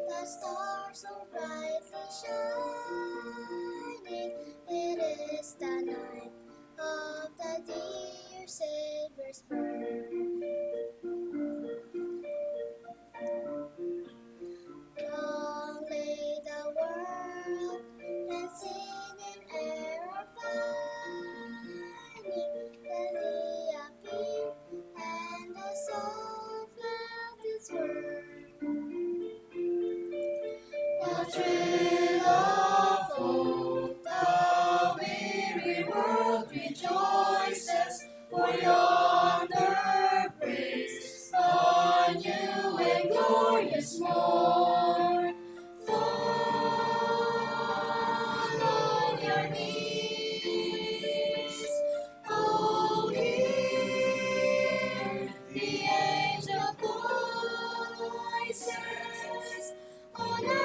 the stars so brightly shining. It is the night of the dear Savior's birth. Long lay the world and sin in error pining. Then he appeared and the soul felt its worth. The thrill of hope, the weary world rejoices, for yonder breaks a new and glorious morn. Fall on your knees, oh, hear the angel voices on night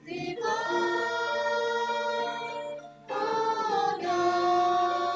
divine, on night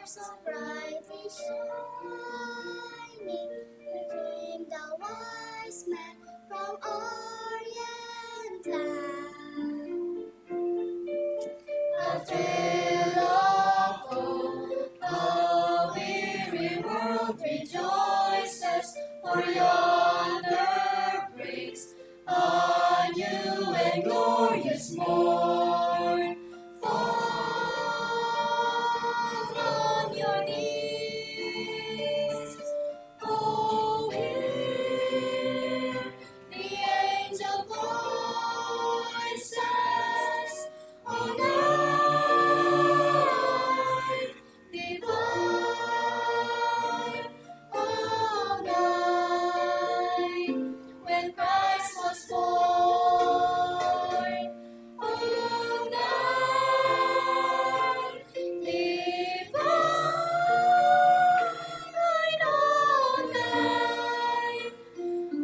so brightly shining, came the wise men from Orient land. A thrill of hope, the weary world rejoices, for yonder breaks a new and glorious morn. Fall on your knees, oh, hear the angel voices on night divine, all night when Christ was born, all night divine,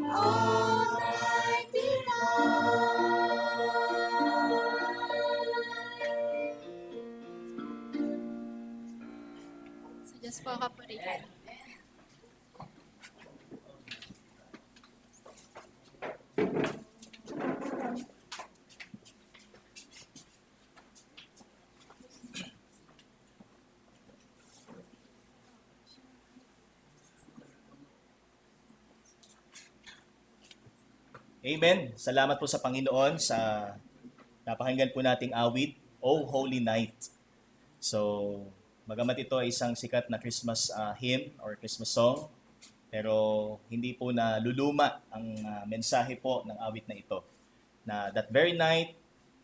all night divine. Sa Diyos po ang kapurihan. Amen. Salamat po sa Panginoon sa napakinggan po nating awit, O Holy Night. So, bagamat ito ay isang sikat na Christmas hymn or Christmas song, pero hindi po na luluma ang mensahe po ng awit na ito. Na that very night,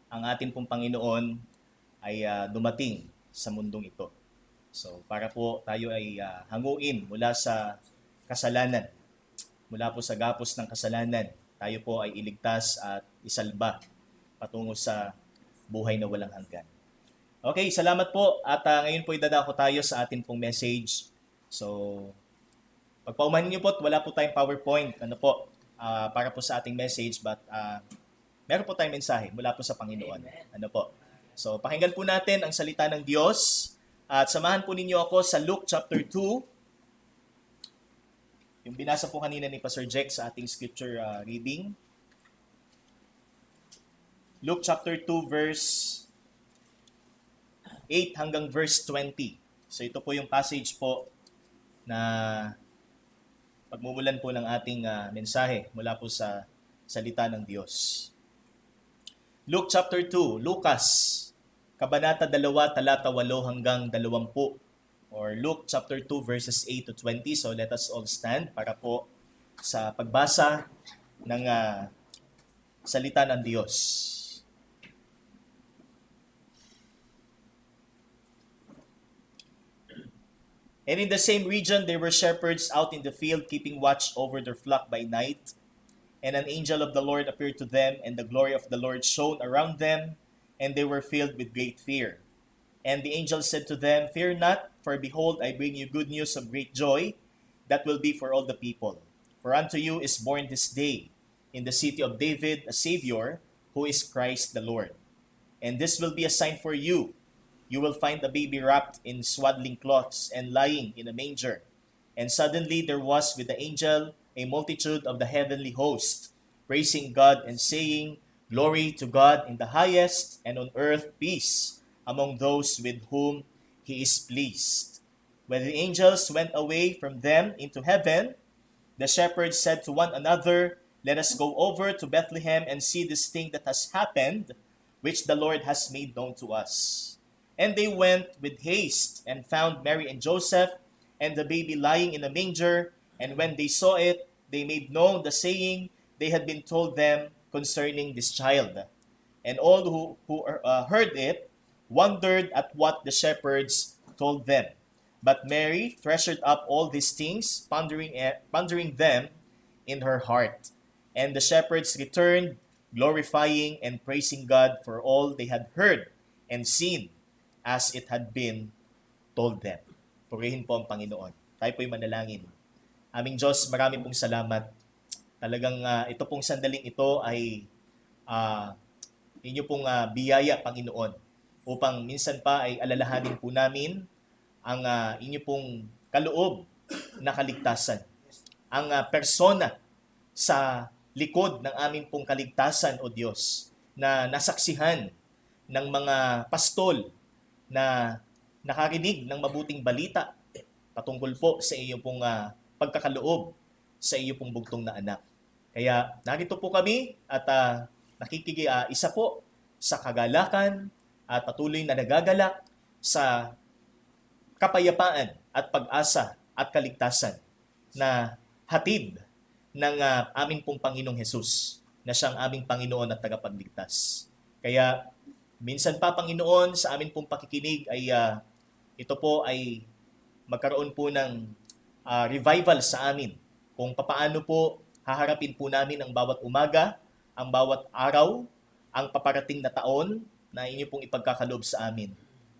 ang atin pong Panginoon ay dumating sa mundong ito. So, para po tayo ay hanguin mula sa kasalanan, mula po sa gapos ng kasalanan, tayo po ay iligtas at isalba patungo sa buhay na walang hanggan. Okay, salamat po. At ngayon po idadako tayo sa atin pong message. So, pagpaumanin niyo po, wala po tayong PowerPoint para po sa ating message, but meron po tayong mensahe mula po sa Panginoon. So, pakinggan po natin ang salita ng Diyos at samahan po ninyo ako sa Luke chapter 2. Yung binasa po kanina ni Pastor Jack sa ating scripture reading. Luke chapter 2 verse 8 hanggang verse 20. So ito po yung passage po na pagmumulan po ng ating mensahe mula po sa salita ng Diyos. Luke chapter 2, Lucas, Kabanata 2, talata 8 hanggang 20. Or Luke chapter 2 verses 8 to 20. So let us all stand para po sa pagbasa ng salita ng Diyos. And in the same region there were shepherds out in the field keeping watch over their flock by night. And an angel of the Lord appeared to them, and the glory of the Lord shone around them, and they were filled with great fear. And the angel said to them, "Fear not, for behold, I bring you good news of great joy, that will be for all the people. For unto you is born this day, in the city of David, a Savior, who is Christ the Lord. And this will be a sign for you. You will find a baby wrapped in swaddling cloths, and lying in a manger." And suddenly there was with the angel a multitude of the heavenly host, praising God and saying, "Glory to God in the highest, and on earth peace among those with whom he is pleased." When the angels went away from them into heaven, the shepherds said to one another, "Let us go over to Bethlehem and see this thing that has happened, which the Lord has made known to us." And they went with haste and found Mary and Joseph and the baby lying in a manger. And when they saw it, they made known the saying they had been told them concerning this child. And all who heard it wondered at what the shepherds told them. But Mary treasured up all these things, pondering them in her heart. And the shepherds returned, glorifying and praising God for all they had heard and seen, as it had been told them. Purihin po ang Panginoon. Tayo po'y manalangin. Aming Diyos, marami pong salamat. Talagang ito pong sandaling ito ay inyo pong biyaya, Panginoon, upang minsan pa ay alalahanin po namin ang inyo pong kaloob na kaligtasan. Ang persona sa likod ng aming pong kaligtasan, O Diyos, na nasaksihan ng mga pastol na nakarinig ng mabuting balita patungkol po sa iyong pong pagkakaloob sa iyong pong bugtong na anak. Kaya narito po kami at nakikisa po sa kagalakan at patuloy na nagagalak sa kapayapaan at pag-asa at kaligtasan na hatid ng aming pong Panginoong Hesus na siyang aming Panginoon at tagapagligtas. Kaya minsan pa, Panginoon, sa amin pong pakikinig ay ito po ay magkaroon po ng revival sa amin kung papaano po haharapin po namin ang bawat umaga, ang bawat araw, ang paparating na taon na inyo pong ipagkakaloob sa amin.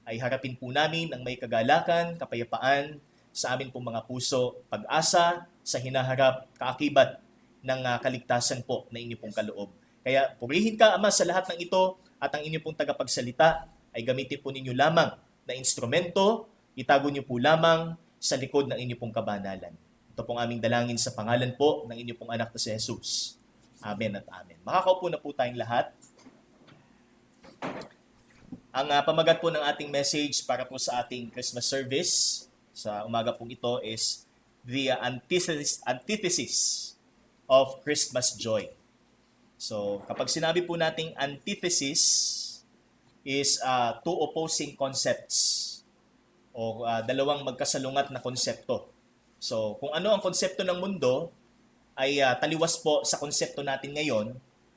Ay harapin po namin ang may kagalakan, kapayapaan sa amin pong mga puso, pag-asa sa hinaharap, kaakibat ng kaligtasan po na inyo pong kaloob. Kaya purihin ka, Ama, sa lahat ng ito at ang inyo pong tagapagsalita ay gamitin po ninyo lamang na instrumento, itago niyo po lamang sa likod ng inyo pong kabanalan. Ito pong aming dalangin sa pangalan po ng inyo pong anak na si Jesus. Amen at amen. Makakaupo na po tayong lahat. Ang pamagat po ng ating message para po sa ating Christmas service sa umaga pong ito is the antithesis of Christmas joy. So, kapag sinabi po nating antithesis is two opposing concepts o dalawang magkasalungat na konsepto. So, kung ano ang konsepto ng mundo ay taliwas po sa konsepto natin ngayon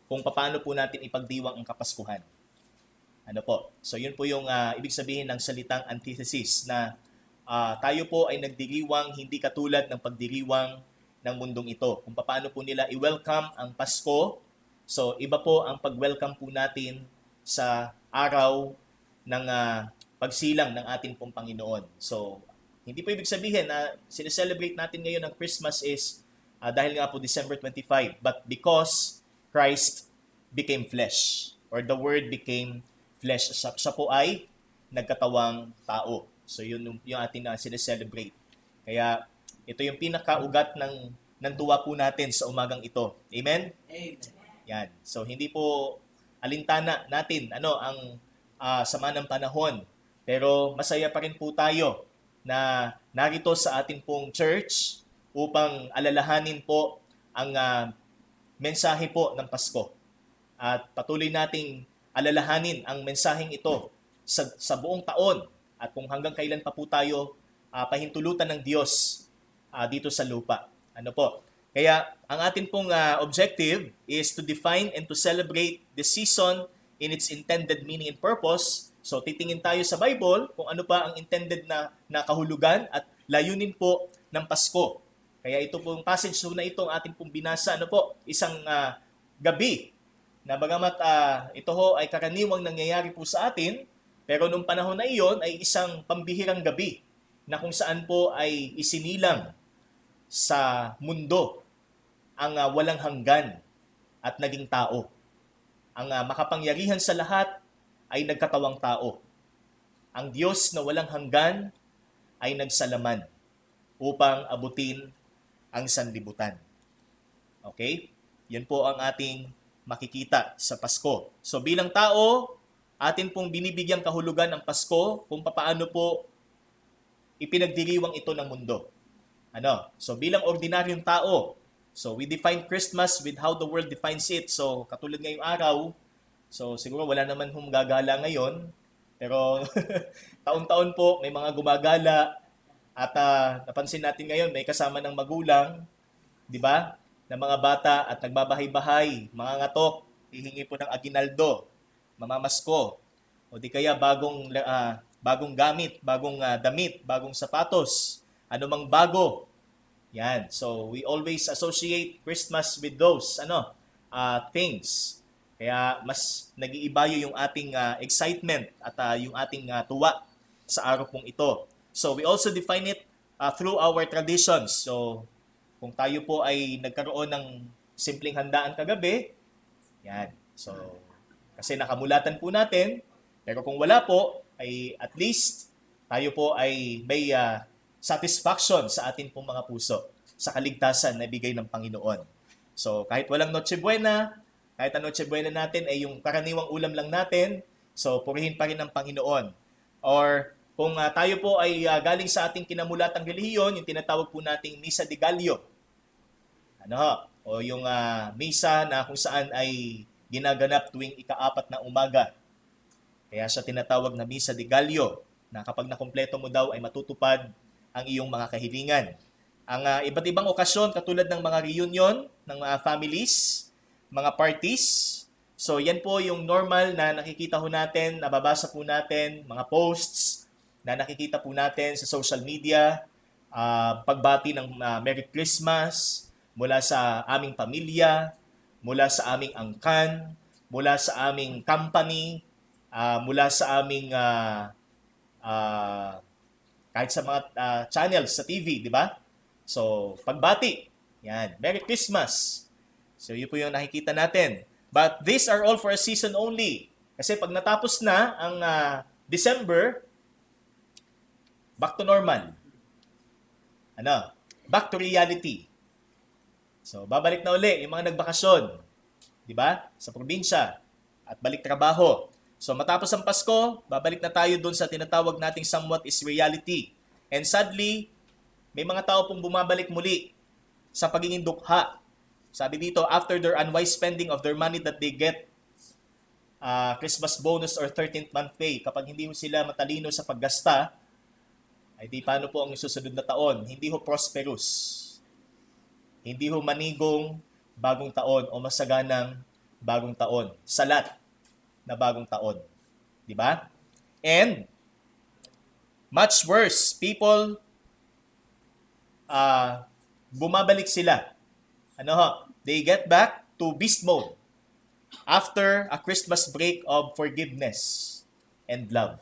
kung paano po natin ipagdiwang ang Kapaskuhan. Ano po? So, yun po yung ibig sabihin ng salitang antithesis na tayo po ay nagdiriwang hindi katulad ng pagdiriwang ng mundong ito. Kung paano po nila i-welcome ang Pasko. So, iba po ang pag-welcome po natin sa araw ng pagsilang ng ating pong Panginoon. So, hindi po ibig sabihin na sineselebrate natin ngayon ang Christmas is dahil nga po December 25, but because Christ became flesh or the Word became flesh. Siya po ay nagkatawang tao. So, yun yung ating sineselebrate. Kaya, ito yung pinakaugat ng tuwa po natin sa umagang ito. Amen? Amen. Yan. So, hindi po alintana natin ang sama ng panahon. Pero masaya pa rin po tayo na narito sa ating pong church upang alalahanin po ang mensahe po ng Pasko. At patuloy nating alalahanin ang mensaheng ito sa buong taon at kung hanggang kailan pa po tayo pahintulutan ng Diyos dito sa lupa. Ano po? Kaya ang atin pong objective is to define and to celebrate the season in its intended meaning and purpose. So titingin tayo sa Bible kung ano pa ang intended na kahulugan at layunin po ng Pasko. Kaya ito pong passage na ito ang ating pong binasa, isang gabi na bagamat ito ho ay karaniwang nangyayari po sa atin, pero nung panahon na iyon ay isang pambihirang gabi na kung saan po ay isinilang sa mundo ang walang hanggan at naging tao. Ang makapangyarihan sa lahat ay nagkatawang tao. Ang Diyos na walang hanggan ay nagsalaman upang abutin ang sanlibutan. Okay? Yan po ang ating makikita sa Pasko. So bilang tao, atin pong binibigyang kahulugan ang Pasko kung paano po ipinagdiriwang ito ng mundo. So bilang ordinaryong tao, so we define Christmas with how the world defines it. So katulad ngayong araw, so siguro wala naman gagala ngayon, pero taon-taon po may mga gumagala at napansin natin ngayon may kasama ng magulang, di ba? Na mga bata at nagbabahay-bahay, mga ngatok, hihingi po ng aginaldo, mamamasko, o di kaya bagong gamit, bagong damit, bagong sapatos, anumang bago. Yan. So we always associate Christmas with those things. Kaya mas nag-iibayo yung ating excitement at yung ating tuwa sa araw pong ito. So we also define it through our traditions. So kung tayo po ay nagkaroon ng simpleng handaan kagabi, yan. So kasi nakamulatan po natin, pero kung wala po, ay at least tayo po ay may satisfaction sa atin pong mga puso sa kaligtasan na bigay ng Panginoon. So kahit walang Noche Buena, kahit ang Noche Buena natin ay yung karaniwang ulam lang natin, so purihin pa rin ng Panginoon. Or kung tayo po ay galing sa ating kinamulatang relihiyon, yung tinatawag po nating Misa de Gallo. O yung misa na kung saan ay ginaganap tuwing ika-4 na umaga. Kaya siya tinatawag na Misa de Gallo, na kapag nakumpleto mo daw ay matutupad ang iyong mga kahilingan. Ang iba't ibang okasyon katulad ng mga reunion ng families, mga parties. So yan po yung normal na nakikita ho natin, nababasa po natin, mga posts na nakikita po natin sa social media, pagbati ng Merry Christmas mula sa aming pamilya, mula sa aming angkan, mula sa aming company, mula sa aming kahit sa mga channels sa TV, di ba? So, pagbati. Yan. Merry Christmas. So, yun po yung nakikita natin. But these are all for a season only. Kasi pag natapos na ang December, back to normal. Back to reality. So, babalik na uli yung mga nagbakasyon, di ba? Sa probinsya at balik trabaho. So, matapos ang Pasko, babalik na tayo doon sa tinatawag nating somewhat is reality. And sadly, may mga tao pong bumabalik muli sa pagiging dukha. Sabi dito, after their unwise spending of their money that they get Christmas bonus or 13th month pay, kapag hindi ho sila matalino sa paggasta, ay di paano po ang susunod na taon? Hindi ho prosperous. Hindi ho manigong bagong taon o masaganang bagong taon. Salat na bagong taon. Di ba? And, much worse, people, bumabalik sila. They get back to beast mode after a Christmas break of forgiveness and love.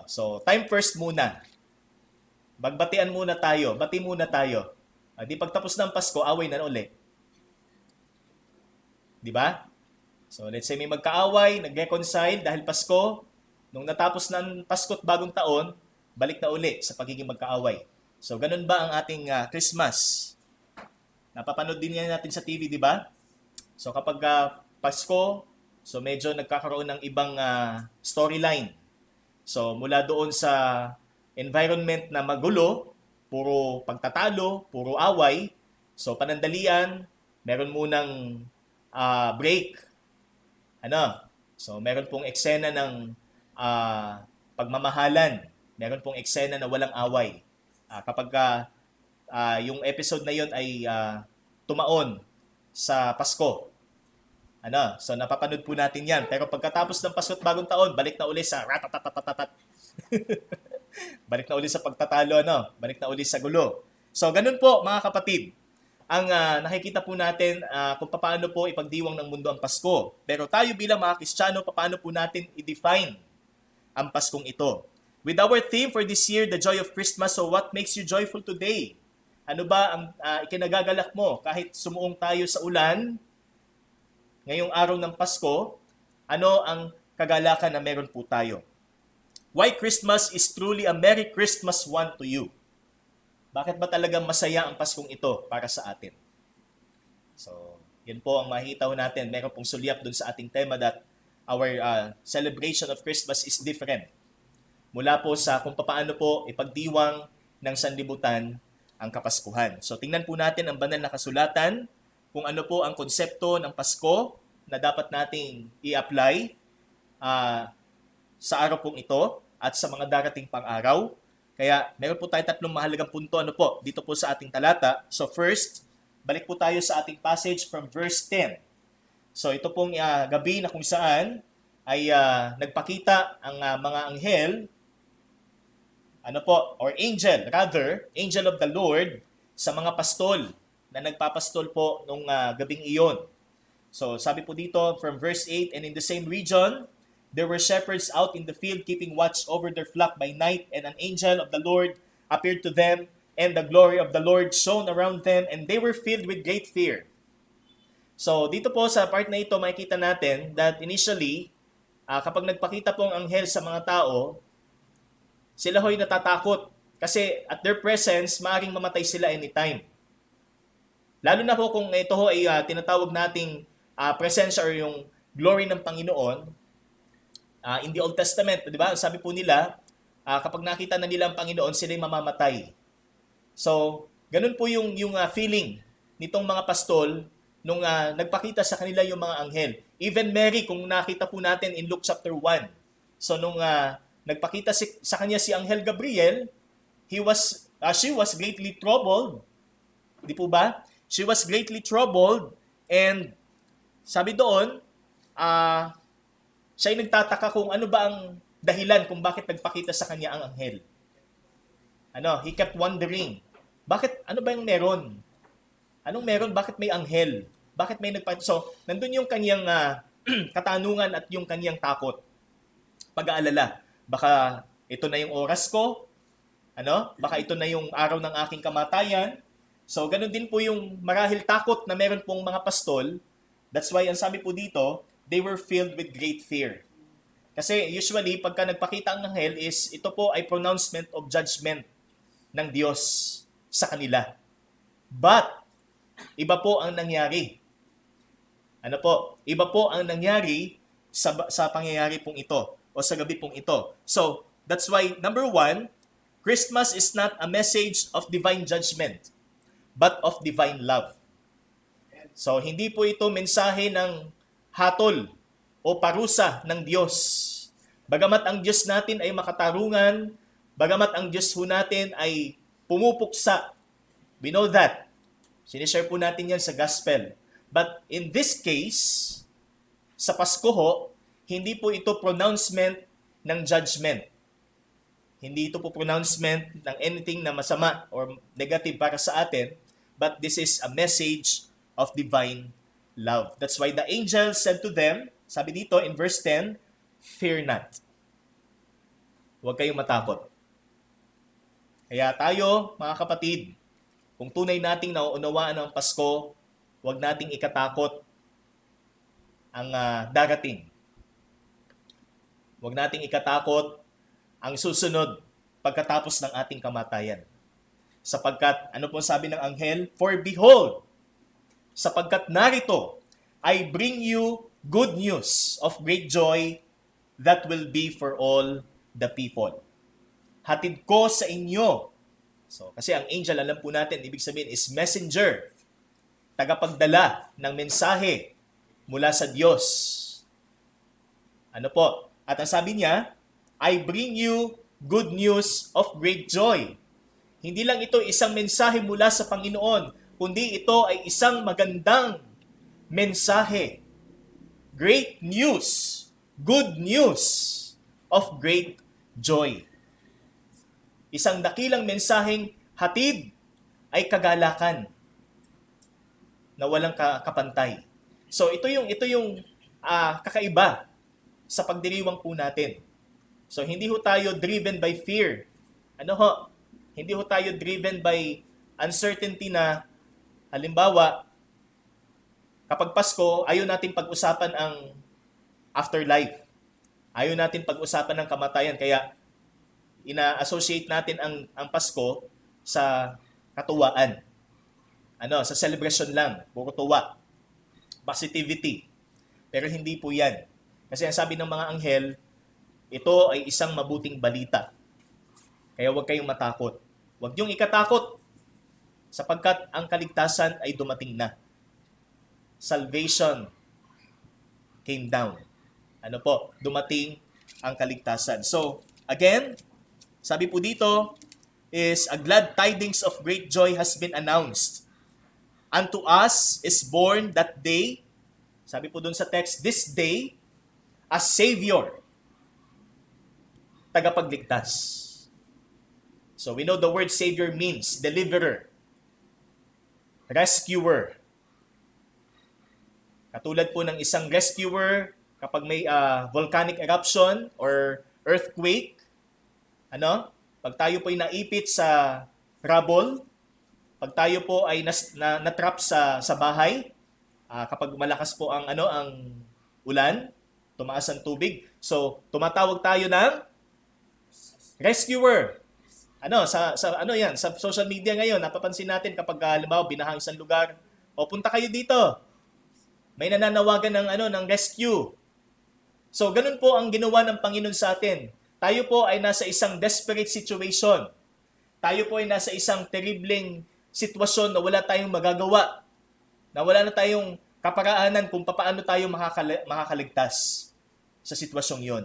So, time first muna. Magbatian muna tayo. Bati muna tayo. Di pagtapos ng Pasko, away na ulit. Di ba? So, let's say may magkaaway, nag-reconcile dahil Pasko. Nung natapos ng Pasko at bagong taon, balik na uli sa pagiging magkaaway. So, ganun ba ang ating Christmas? Napapanood din yan natin sa TV, di ba? So, kapag Pasko, so medyo nagkakaroon ng ibang storyline. So, mula doon sa environment na magulo, puro pagtatalo, puro away. So, panandalian, meron munang break. So, meron pong eksena ng pagmamahalan. Meron pong eksena na walang away. Kapag yung episode na yon ay tumaon sa Pasko. So, napapanood po natin yan. Pero pagkatapos ng Pasko at bagong taon, balik na uli sa ratatatatat. Balik na uli sa pagtatalo, balik na uli sa gulo. So, ganun po, mga kapatid. Ang nakikita po natin kung paano po ipagdiwang ng mundo ang Pasko. Pero tayo bilang mga Kristiyano, paano po natin i-define ang Paskong ito? With our theme for this year, the joy of Christmas, so what makes you joyful today? Ano ba ang ikinagagalak mo? Kahit sumuong tayo sa ulan, ngayong araw ng Pasko, ano ang kagalakan na meron po tayo? Why Christmas is truly a Merry Christmas one to you? Bakit ba talagang masaya ang Paskong ito para sa atin? So, yun po ang makikita natin. Meron pong sulyap dun sa ating tema that our celebration of Christmas is different. Mula po sa kung paano po ipagdiwang ng sanlibutan ang Kapaskuhan. So, tingnan po natin ang banal na kasulatan, kung ano po ang konsepto ng Pasko na dapat nating i-apply sa araw pong ito at sa mga darating pang araw. Kaya meron po tayo 3 mahalagang punto dito po sa ating talata. So first, balik po tayo sa ating passage from verse 10. So ito pong gabi na kung saan ay nagpakita ang mga anghel, or angel of the Lord sa mga pastol na nagpapastol po nung gabing iyon. So sabi po dito from verse 8, and in the same region, there were shepherds out in the field keeping watch over their flock by night, and an angel of the Lord appeared to them, and the glory of the Lord shone around them, and they were filled with great fear. So, dito po sa part na ito, makikita natin that initially, kapag nagpakita po ang anghel sa mga tao, Sila ho'y natatakot kasi at their presence, maaaring mamatay sila anytime. Lalo na po kung ito ho ay tinatawag nating presensya or yung glory ng Panginoon. In the Old Testament, di ba? Sabi po nila, kapag nakita na nila ang Panginoon, sila'y mamamatay. So, ganun po yung feeling nitong mga pastol nung nagpakita sa kanila yung mga anghel. Even Mary, kung nakita po natin in Luke chapter 1. So, nung nagpakita sa kanya si Anghel Gabriel, she was greatly troubled. Di po ba? She was greatly troubled and sabi doon, siya'y nagtataka kung ano ba ang dahilan kung bakit nagpakita sa kanya ang anghel. He kept wondering, bakit, ano ba yung meron? Anong meron? Bakit may anghel? Bakit may nagpakita? So, nandun yung kanyang katanungan at yung kanyang takot. Pag-aalala, baka ito na yung oras ko, baka ito na yung araw ng aking kamatayan. So, ganun din po yung marahil takot na meron pong mga pastol. That's why, ang sabi po dito, they were filled with great fear. Kasi usually, pagka nagpakita ang anghel is, ito po ay pronouncement of judgment ng Diyos sa kanila. But, iba po ang nangyari. Iba po ang nangyari sa pangyayari pong ito o sa gabi pong ito. So, that's why, number 1, Christmas is not a message of divine judgment, but of divine love. So, hindi po ito mensahe ng hatol o parusa ng Diyos. Bagamat ang Diyos natin ay makatarungan, bagamat ang Diyos ho natin ay pumupuksa. We know that. Sinishare po natin yan sa gospel. But in this case, sa Pasko ho, hindi po ito pronouncement ng judgment. Hindi ito po pronouncement ng anything na masama or negative para sa atin, but this is a message of divine love. That's why the angel said to them, sabi dito in verse 10, fear not. Huwag kayong matakot. Kaya tayo, mga kapatid, kung tunay nating nauunawaan ang Pasko, huwag nating ikatakot ang darating. Huwag nating ikatakot ang susunod pagkatapos ng ating kamatayan. Sapagkat, ano po sabi ng anghel? For behold, sapagkat narito, I bring you good news of great joy that will be for all the people. Hatid ko sa inyo. So, kasi ang angel, alam po natin, ibig sabihin is messenger. Tagapagdala ng mensahe mula sa Diyos. At ang sabi niya, I bring you good news of great joy. Hindi lang ito isang mensahe mula sa Panginoon, kundi ito ay isang magandang mensahe. Great news. Good news of great joy. Isang dakilang mensaheng hatid ay kagalakan na walang kapantay. So ito yung kakaiba sa pagdiriwang po natin. So hindi ho tayo driven by fear. Hindi ho tayo driven by uncertainty na halimbawa kapag Pasko, ayaw natin pag-usapan ang afterlife. Ayaw natin pag-usapan ng kamatayan kaya ina-associate natin ang Pasko sa katuwaan. Sa celebration lang, puro tuwa. Positivity. Pero hindi po 'yan. Kasi ang sabi ng mga anghel, ito ay isang mabuting balita. Kaya huwag kayong matakot. Huwag niyong ikatakot sapagkat ang kaligtasan ay dumating na. Salvation came down. Dumating ang kaligtasan. So, again, sabi po dito is a glad tidings of great joy has been announced. Unto us is born that day, sabi po dun sa text, this day, a Savior, tagapagligtas. So we know the word Savior means deliverer, rescuer. Katulad po ng isang rescuer kapag may volcanic eruption or earthquake, pag tayo po ay naipit sa rubble, pag tayo po ay natrap sa bahay, kapag malakas po ang ulan, tumaas ang tubig. So, tumatawag tayo ng rescuer. Sa ano yan, sa social media ngayon, napapansin natin kapag halimbawa binahang isang lugar, o punta kayo dito. May nananawagan ng rescue. So, ganun po ang ginawa ng Panginoon sa atin. Tayo po ay nasa isang desperate situation. Tayo po ay nasa isang terribleng sitwasyon na wala tayong magagawa. Na wala na tayong kaparaanan kung paano tayo makakaligtas sa sitwasyong yon.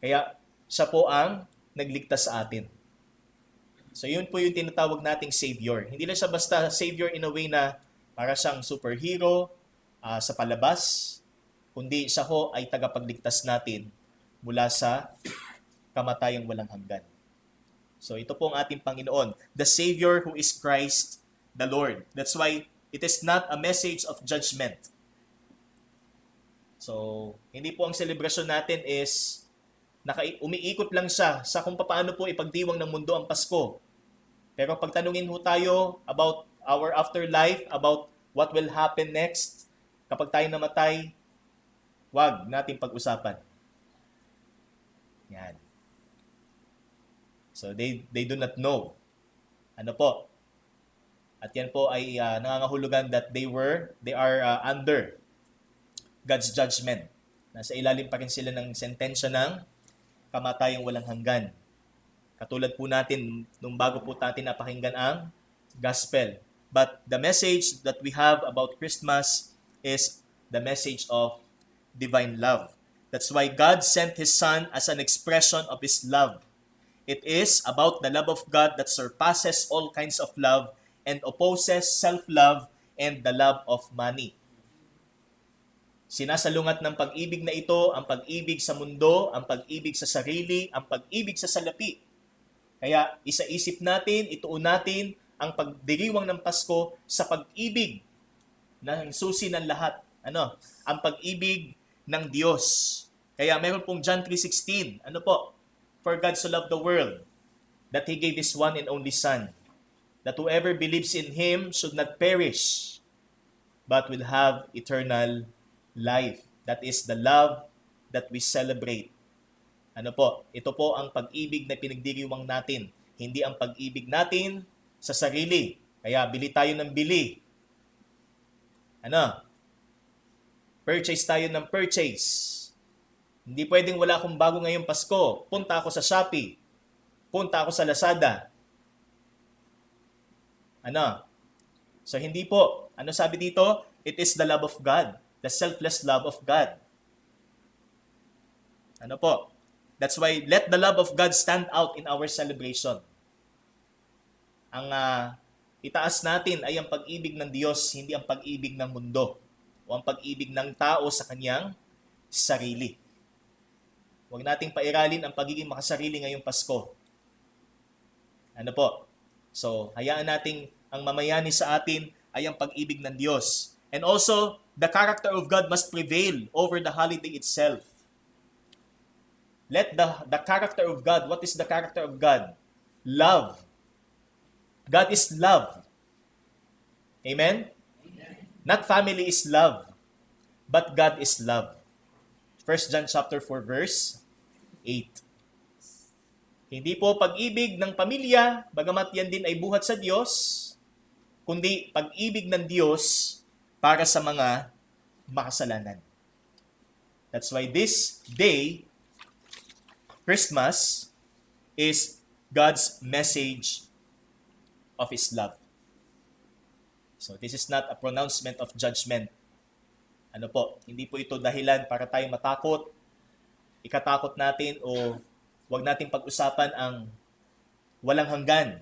Kaya, siya po ang nagligtas sa atin. So, yun po yung tinatawag nating Savior. Hindi lang siya basta Savior in a way na para siyang superhero sa palabas, kundi siya ho ay tagapagligtas natin mula sa kamatayang walang hanggan. So ito po ang ating Panginoon, the Savior who is Christ the Lord. That's why it is not a message of judgment. So hindi po ang celebration natin is umiikot lang siya sa kung paano po ipagdiwang ng mundo ang Pasko. Pero pag tanungin ho tayo about our afterlife, about what will happen next, kapag tayo namatay, wag natin pag-usapan. Yan. So they do not know. Ano po? At yan po ay nangangahulugan that they are under God's judgment. Nasa ilalim pa rin sila ng sentensya ng kamatayang walang hanggan. Katulad po natin nung bago po natin napakinggan ang gospel. But the message that we have about Christmas is the message of divine love. That's why God sent His Son as an expression of His love. It is about the love of God that surpasses all kinds of love and opposes self-love and the love of money. Sinasalungat ng pag-ibig na ito ang pag-ibig sa mundo, ang pag-ibig sa sarili, ang pag-ibig sa salapi. Kaya isaisip natin, ituon natin ang pagdiriwang ng Pasko sa pag-ibig ng susi ng lahat. Ang pag-ibig ng Diyos. Kaya meron pong John 3:16. Ano po? For God so loved the world that He gave His one and only Son, that whoever believes in Him should not perish, but will have eternal life. That is the love that we celebrate. Ano po? Ito po ang pag-ibig na pinagdiriwang natin. Hindi ang pag-ibig natin sa sarili. Kaya bili tayo ng bili. Purchase tayo ng purchase. Hindi pwedeng wala akong bago ngayong Pasko. Punta ako sa Shopee. Punta ako sa Lazada. So hindi po. Ano sabi dito? It is the love of God. The selfless love of God. Ano po? That's why let the love of God stand out in our celebration. Ang itaas natin ay ang pag-ibig ng Diyos, hindi ang pag-ibig ng mundo o ang pag-ibig ng tao sa kanyang sarili. Huwag nating pairalin ang pagiging makasarili ngayong Pasko. Ano po? So, hayaan nating ang mamayani sa atin ay ang pag-ibig ng Diyos. And also, the character of God must prevail over the holiday itself. Let the character of God, what is the character of God? Love. God is love. Amen? Not family is love, but God is love. 1 John chapter 4 verse 8. Hindi po pag-ibig ng pamilya, bagamat yan din ay buhat sa Diyos, kundi pag-ibig ng Diyos para sa mga makasalanan. That's why this day, Christmas, is God's message of His love. So this is not a pronouncement of judgment. Ano po, hindi po ito dahilan para tayo matakot, ikatakot natin o huwag nating pag-usapan ang walang hanggan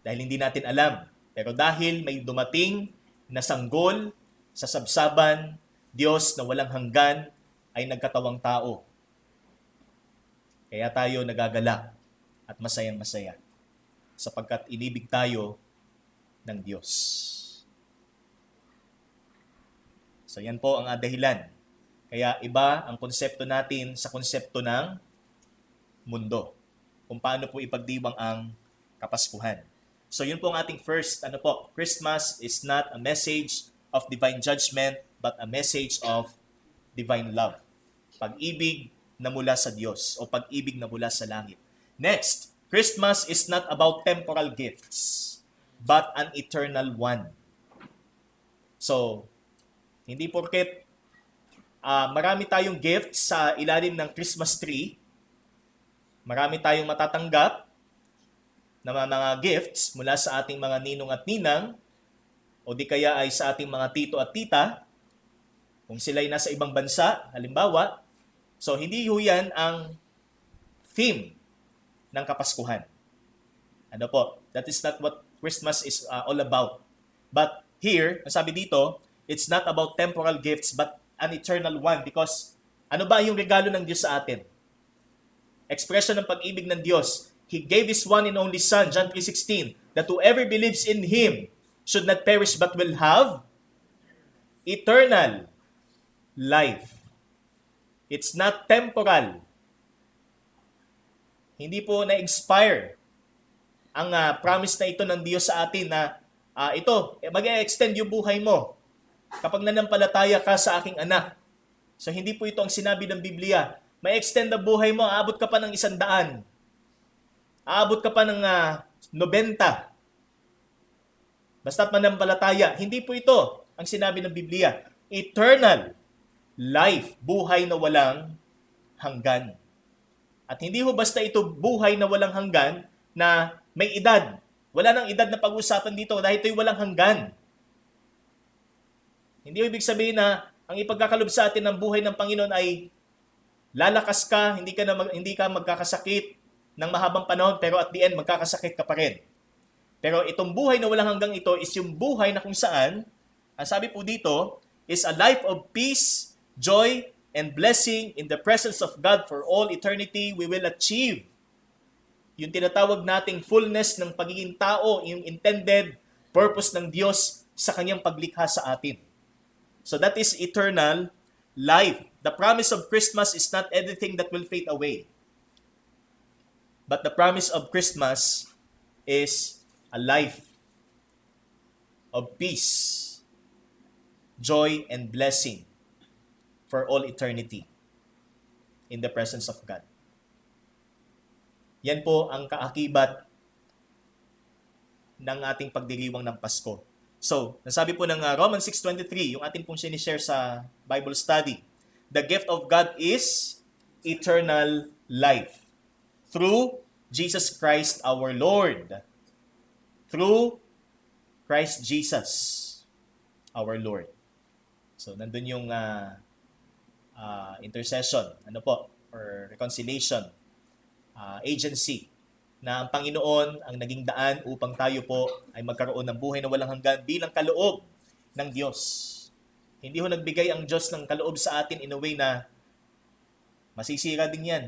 dahil hindi natin alam. Pero dahil may dumating na sanggol sa sabsaban, Diyos na walang hanggan ay nagkatawang tao. Kaya tayo nagagalak at masayang-masaya sapagkat inibig tayo ng Diyos. So yan po ang dahilan. Kaya iba ang konsepto natin sa konsepto ng mundo. Kung paano po ipagdiwang ang Kapaskuhan. So yun po ang ating first, Christmas is not a message of divine judgment, but a message of divine love. Pag-ibig na mula sa Diyos o pag-ibig na mula sa langit. Next, Christmas is not about temporal gifts, but an eternal one. So, hindi porket marami tayong gifts sa ilalim ng Christmas tree, marami tayong matatanggap na mga gifts mula sa ating mga ninong at ninang, o di kaya ay sa ating mga tito at tita, kung sila'y nasa ibang bansa, halimbawa. So, hindi ho yan ang theme ng Kapaskuhan. Ano po? That is not what Christmas is all about. But here, sabi dito, it's not about temporal gifts but an eternal one, because ano ba yung regalo ng Diyos sa atin? Expression ng pag-ibig ng Diyos. He gave His one and only Son, John 3:16, that whoever believes in Him should not perish but will have eternal life. It's not temporal. Hindi po na-expire ang promise na ito ng Diyos sa atin na mag-e-extend yung buhay mo kapag nanampalataya ka sa aking anak. So hindi po ito ang sinabi ng Biblia. May extend ang buhay mo, aabot ka pa ng 100. Aabot ka pa ng 90. Basta't manampalataya. Hindi po ito ang sinabi ng Biblia. Eternal life, buhay na walang hanggan. At hindi ho basta ito buhay na walang hanggan na may edad. Wala nang edad na pag-usapan dito dahil ito'y walang hanggan. Hindi ibig sabihin na ang ipagkakalob sa atin ng buhay ng Panginoon ay lalakas ka, hindi ka magkakasakit ng mahabang panahon, pero at the end magkakasakit ka pa rin. Pero itong buhay na walang hanggang ito is yung buhay na kung saan, ang sabi po dito, is a life of peace, joy, and blessing in the presence of God for all eternity. We will achieve yung tinatawag nating fullness ng pagiging tao, yung intended purpose ng Diyos sa kanyang paglikha sa atin. So that is eternal life. The promise of Christmas is not anything that will fade away. But the promise of Christmas is a life of peace, joy, and blessing for all eternity in the presence of God. Yan po ang kaakibat ng ating pagdiriwang ng Pasko. So, nasabi po ng Romans 6:23, yung ating pong sinishare sa Bible study, the gift of God is eternal life through Jesus Christ our Lord. Through Christ Jesus our Lord. So, nandun yung intercession, or reconciliation agency na ang Panginoon ang naging daan upang tayo po ay magkaroon ng buhay na walang hanggan bilang kaloob ng Diyos. Hindi ho nagbigay ang Diyos ng kaloob sa atin in a way na masisira din yan.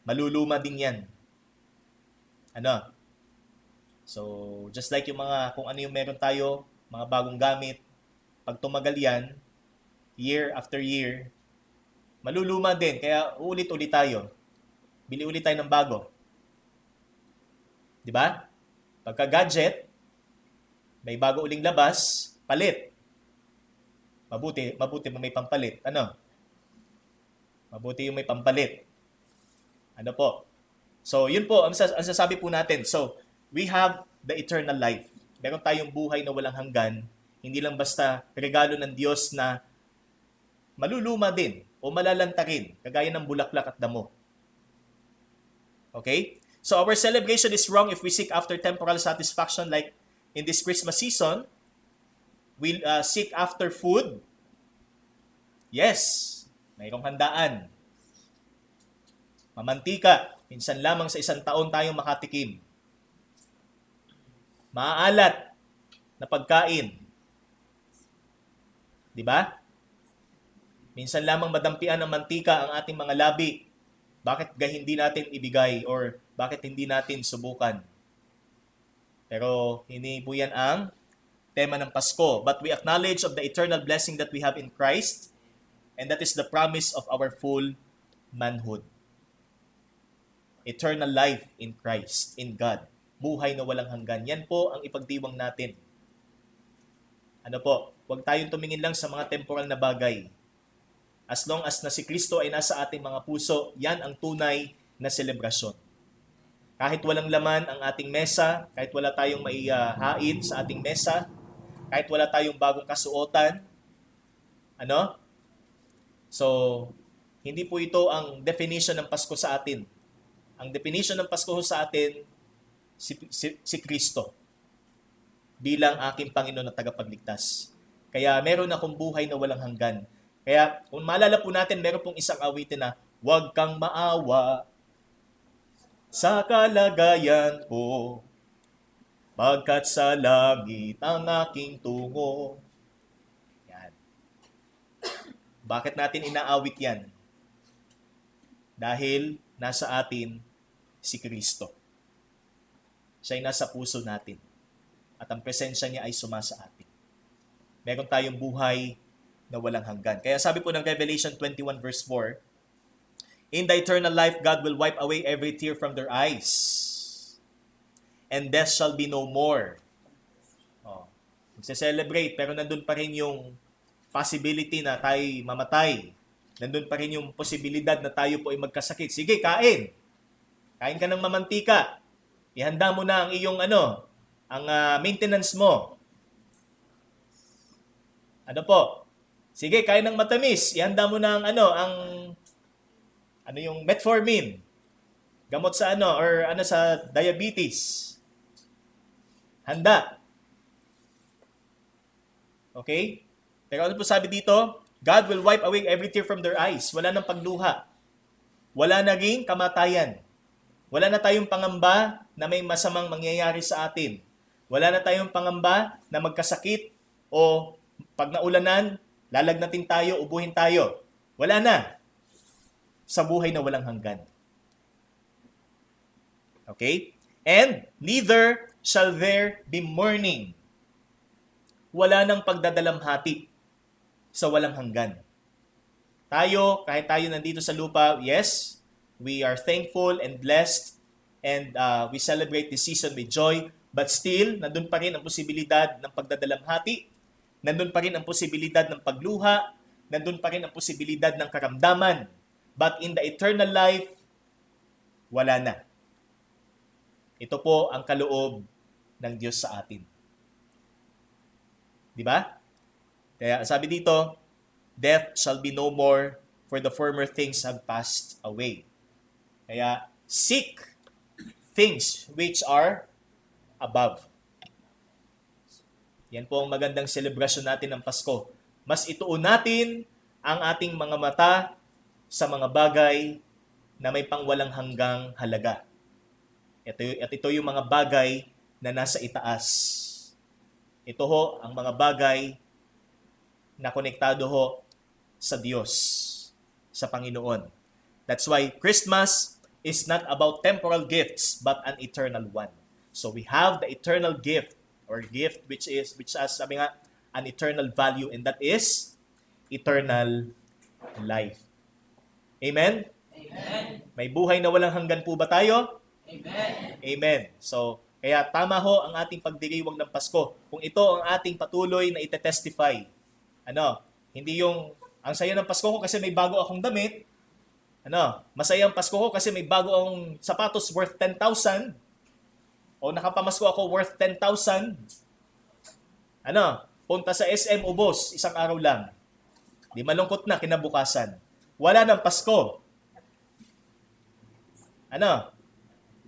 Maluluma din yan. So, just like yung kung ano yung meron tayo, mga bagong gamit, pag tumagal yan, year after year, maluluma din. Kaya ulit-ulit tayo. Bili ulit tayo ng bago. Di ba? Pagka gadget, may bago uling labas, palit. Mabuti may pampalit. Mabuti yung may pampalit. So, yun po, ang sasabi po natin. So, we have the eternal life. Meron tayong buhay na walang hanggan. Hindi lang basta regalo ng Diyos na maluluma din o malalanta rin, kagaya ng bulaklak at damo. Okay? So our celebration is wrong if we seek after temporal satisfaction like in this Christmas season. We seek after food. Yes, mayroong handaan. Mamantika, minsan lamang sa isang taon tayong makatikim. Maaalat na pagkain. Di ba? Minsan lamang madampian ng mantika ang ating mga labi. Bakit hindi natin ibigay or bakit hindi natin subukan? Pero hindi po yan ang tema ng Pasko. But we acknowledge of the eternal blessing that we have in Christ, and that is the promise of our full manhood. Eternal life in Christ, in God. Buhay na walang hanggan. Yan po ang ipagdiwang natin. Huwag tayong tumingin lang sa mga temporal na bagay. As long as na si Kristo ay nasa ating mga puso, yan ang tunay na selebrasyon. Kahit walang laman ang ating mesa, kahit wala tayong maihain sa ating mesa, kahit wala tayong bagong kasuotan, ano? So, hindi po ito ang definition ng Pasko sa atin. Ang definition ng Pasko sa atin, si Kristo bilang aking Panginoon at tagapagligtas. Kaya meron akong buhay na walang hanggan. Kaya kung maalala po natin, meron pong isang awitin na, huwag kang maawa sa kalagayan ko, pagkat sa langit ang aking tungo. Yan. Bakit natin inaawit yan? Dahil nasa atin si Kristo. Siya'y nasa puso natin. At ang presensya niya ay sumasa atin. Meron tayong buhay na walang hanggan. Kaya sabi po ng Revelation 21 verse 4, in the eternal life, God will wipe away every tear from their eyes. And death shall be no more. Magse-celebrate, pero nandun pa rin yung possibility na tayo mamatay. Nandun pa rin yung posibilidad na tayo po ay magkasakit. Sige, kain. Kain ka ng mamantika. Ihanda mo na ang iyong maintenance mo. Ano po? Sige, kain ng matamis. Ihanda mo na ang yung metformin. Gamot sa sa diabetes. Handa. Okay? Pero ano po sabi dito? God will wipe away every tear from their eyes. Wala nang pagluha. Wala naging kamatayan. Wala na tayong pangamba na may masamang mangyayari sa atin. Wala na tayong pangamba na magkasakit o pag naulanan, lalagnatin tayo, ubuhin tayo. Wala na. Sa buhay na walang hanggan. Okay? And neither shall there be mourning. Wala nang pagdadalamhati sa walang hanggan. Tayo, kahit tayo nandito sa lupa, yes, we are thankful and blessed and we celebrate this season with joy, but still, nandun pa rin ang posibilidad ng pagdadalamhati, nandun pa rin ang posibilidad ng pagluha, nandun pa rin ang posibilidad ng karamdaman. But in the eternal life, wala na. Ito po ang kaloob ng Diyos sa atin. Di ba? Kaya sabi dito, death shall be no more, for the former things have passed away. Kaya seek things which are above. Yan po ang magandang selebrasyon natin ng Pasko. Mas ituon natin ang ating mga mata sa mga bagay na may pangwalang hanggang halaga. At ito yung mga bagay na nasa itaas. Ito ho ang mga bagay na konektado ho sa Diyos, sa Panginoon. That's why Christmas is not about temporal gifts, but an eternal one. So we have the eternal gift, or gift which has, sabi nga, an eternal value, and that is eternal life. Amen? Amen. May buhay na walang hanggan po ba tayo? Amen. Amen. So, kaya tama ho ang ating pagdiriwang ng Pasko. Kung ito ang ating patuloy na itetestify. Hindi yung, ang saya ng Pasko ko kasi may bago akong damit. Masaya ang Pasko ko kasi may bago akong sapatos worth 10,000. O nakapamasko ako worth 10,000. Punta sa SM, ubos, isang araw lang. Di malungkot na kinabukasan. Wala ng Pasko.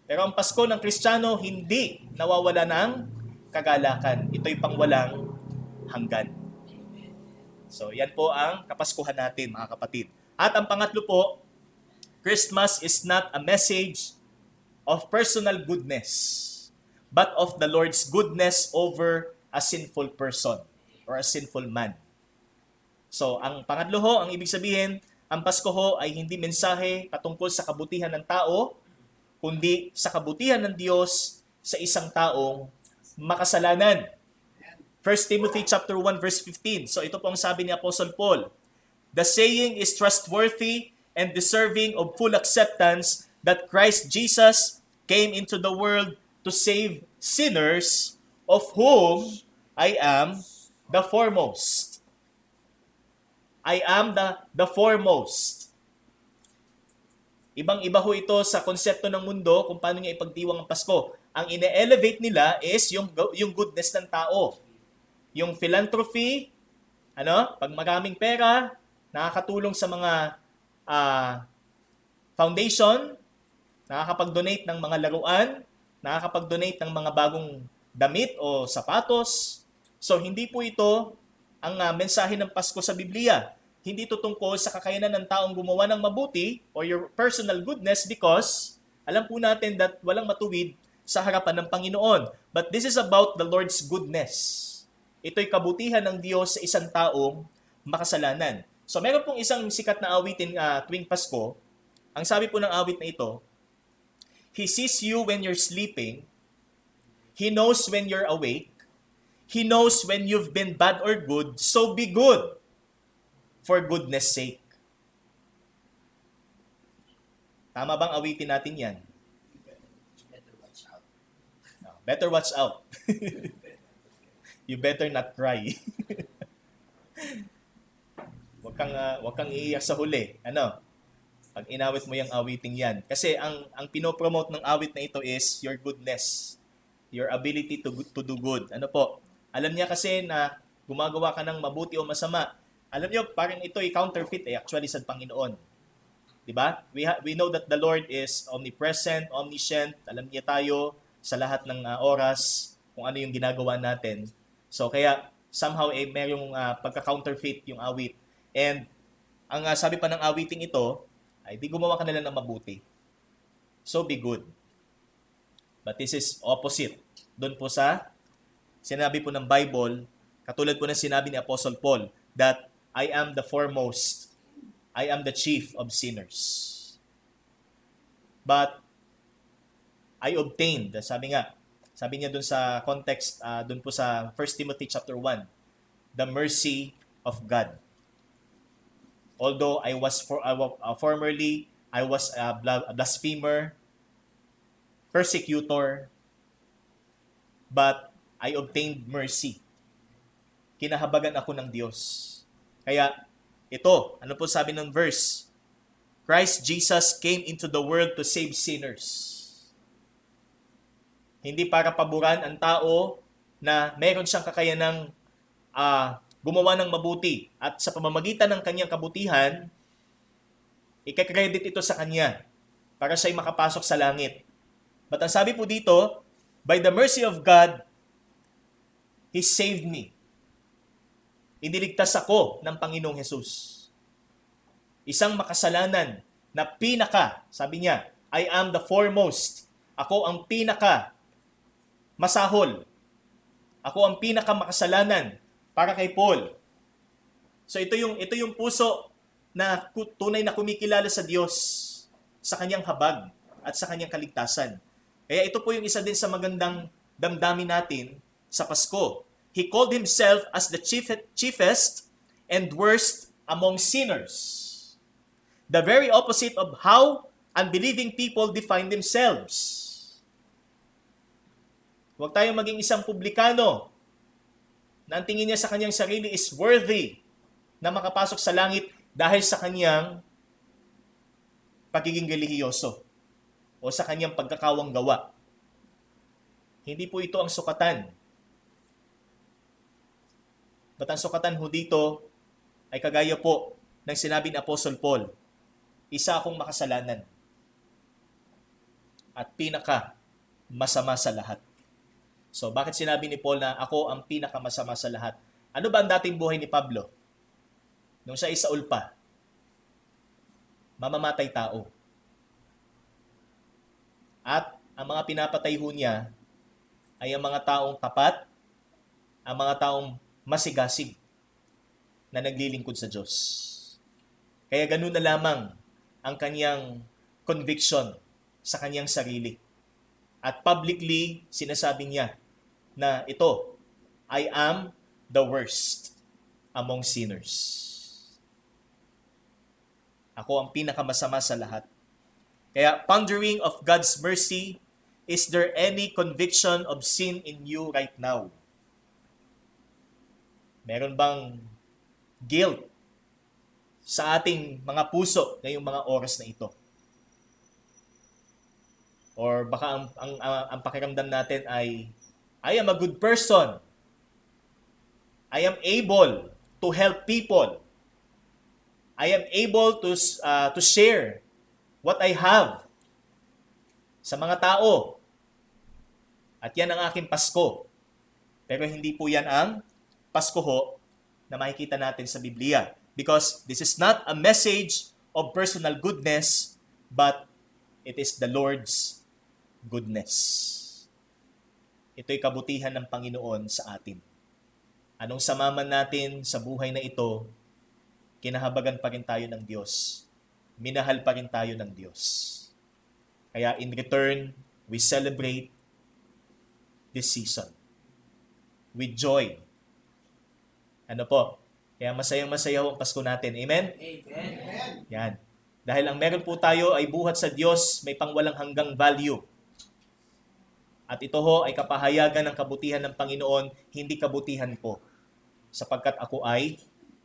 Pero ang Pasko ng Kristiyano, hindi nawawala ng kagalakan. Ito'y pangwalang hanggan. So, yan po ang Kapaskuhan natin, mga kapatid. At ang pangatlo po, Christmas is not a message of personal goodness, but of the Lord's goodness over a sinful person or a sinful man. So, ang pangatlo ho, ang ibig sabihin, ang Pasko ho ay hindi mensahe patungkol sa kabutihan ng tao, kundi sa kabutihan ng Diyos sa isang taong makasalanan. 1 Timothy chapter 1 verse 15. So ito po ang sabi ni Apostle Paul. The saying is trustworthy and deserving of full acceptance that Christ Jesus came into the world to save sinners, of whom I am the foremost. I am the foremost. Ibang-iba ho ito sa konsepto ng mundo kung paano niya ipagdiwang ang Pasko. Ang ine-elevate nila is yung goodness ng tao. Yung philanthropy, pag maraming pera, nakakatulong sa mga foundation, nakakapag-donate ng mga laruan, nakakapag-donate ng mga bagong damit o sapatos. So, hindi po ito ang mensahe ng Pasko sa Biblia. Hindi ito tungkol sa kakayanan ng taong gumawa ng mabuti or your personal goodness because alam po natin that walang matuwid sa harapan ng Panginoon. But this is about the Lord's goodness. Ito'y kabutihan ng Diyos sa isang taong makasalanan. So, meron pong isang sikat na awitin tuwing Pasko. Ang sabi po ng awit na ito, He sees you when you're sleeping. He knows when you're awake. He knows when you've been bad or good. So be good for goodness sake. Tama bang awitin natin yan? Better watch out. No, better watch out. You better not cry. Wag kang iiyak sa huli. Pag inawit mo yung awiting yan. Kasi ang pinopromote ng awit na ito is your goodness. Your ability to do good. Alam niya kasi na gumagawa ka ng mabuti o masama. Alam niyo, parang ito ay counterfeit actually sa Panginoon. Diba? We know that the Lord is omnipresent, omniscient. Alam niya tayo sa lahat ng oras kung ano yung ginagawa natin. So kaya somehow merong pagka-counterfeit yung awit. And ang sabi pa ng awiting ito, ay di gumawa ka nila ng mabuti. So be good. But this is opposite. Doon po sa sinabi po ng Bible, katulad po ng sinabi ni Apostle Paul, that I am the foremost, I am the chief of sinners. But I obtained, sabi niya doon sa context, doon po sa 1 Timothy chapter 1, the mercy of God. Although formerly I was a blasphemer, persecutor, but I obtained mercy. Kinahabagan ako ng Diyos. Kaya ito, ano po sabi ng verse? Christ Jesus came into the world to save sinners. Hindi para paboran ang tao na meron siyang kakayanang gumawa ng mabuti. At sa pamamagitan ng kanyang kabutihan, ikakredit ito sa kanya para siya'y makapasok sa langit. But ang sabi po dito, by the mercy of God, He saved me. Iniligtas ako ng Panginoong Jesus. Isang makasalanan na sabi niya, I am the foremost. Ako ang masahol. Ako ang makasalanan para kay Paul. So ito yung puso na tunay na kumikilala sa Diyos sa kanyang habag at sa kanyang kaligtasan. Kaya ito po yung isa din sa magandang damdamin natin sa Pasko. He called himself as the chiefest and worst among sinners. The very opposite of how unbelieving people define themselves. Huwag tayong maging isang publikano na ang tingin niya sa kanyang sarili is worthy na makapasok sa langit dahil sa kanyang pagiging relihiyoso o sa kanyang pagkakawang gawa. Hindi po ito ang sukatan. But ang sukatan ho dito ay kagaya po ng sinabi ni Apostle Paul, isa akong makasalanan at masama sa lahat. So, bakit sinabi ni Paul na ako ang pinakamasama sa lahat? Ano ba ang dating buhay ni Pablo? Nung siya ay Saul pa, mamamatay tao. At ang mga pinapatay ho niya ay ang mga taong tapat, ang mga taong masigasig na naglilingkod sa Diyos. Kaya ganun na lamang ang kanyang conviction sa kanyang sarili. At publicly, sinasabi niya na ito, I am the worst among sinners. Ako ang pinakamasama sa lahat. Kaya, pondering of God's mercy, is there any conviction of sin in you right now? Meron bang guilt sa ating mga puso ngayong mga oras na ito? Or baka ang pakiramdam natin ay, I am a good person. I am able to help people. I am able to share what I have sa mga tao. At yan ang aking Pasko. Pero hindi po yan ang Pasko ho na makikita natin sa Biblia. Because this is not a message of personal goodness, but it is the Lord's goodness. Ito'y kabutihan ng Panginoon sa atin. Anong sama man natin sa buhay na ito, kinahabagan pa rin tayo ng Diyos. Minahal pa rin tayo ng Diyos. Kaya in return, we celebrate this season with joy. Ano po? Kaya masayang-masaya ang Pasko natin. Amen? Amen. Yan. Dahil ang meron po tayo ay buhat sa Diyos, may pangwalang hanggang value. At ito ho ay kapahayagan ng kabutihan ng Panginoon, hindi kabutihan po. Sapagkat ako ay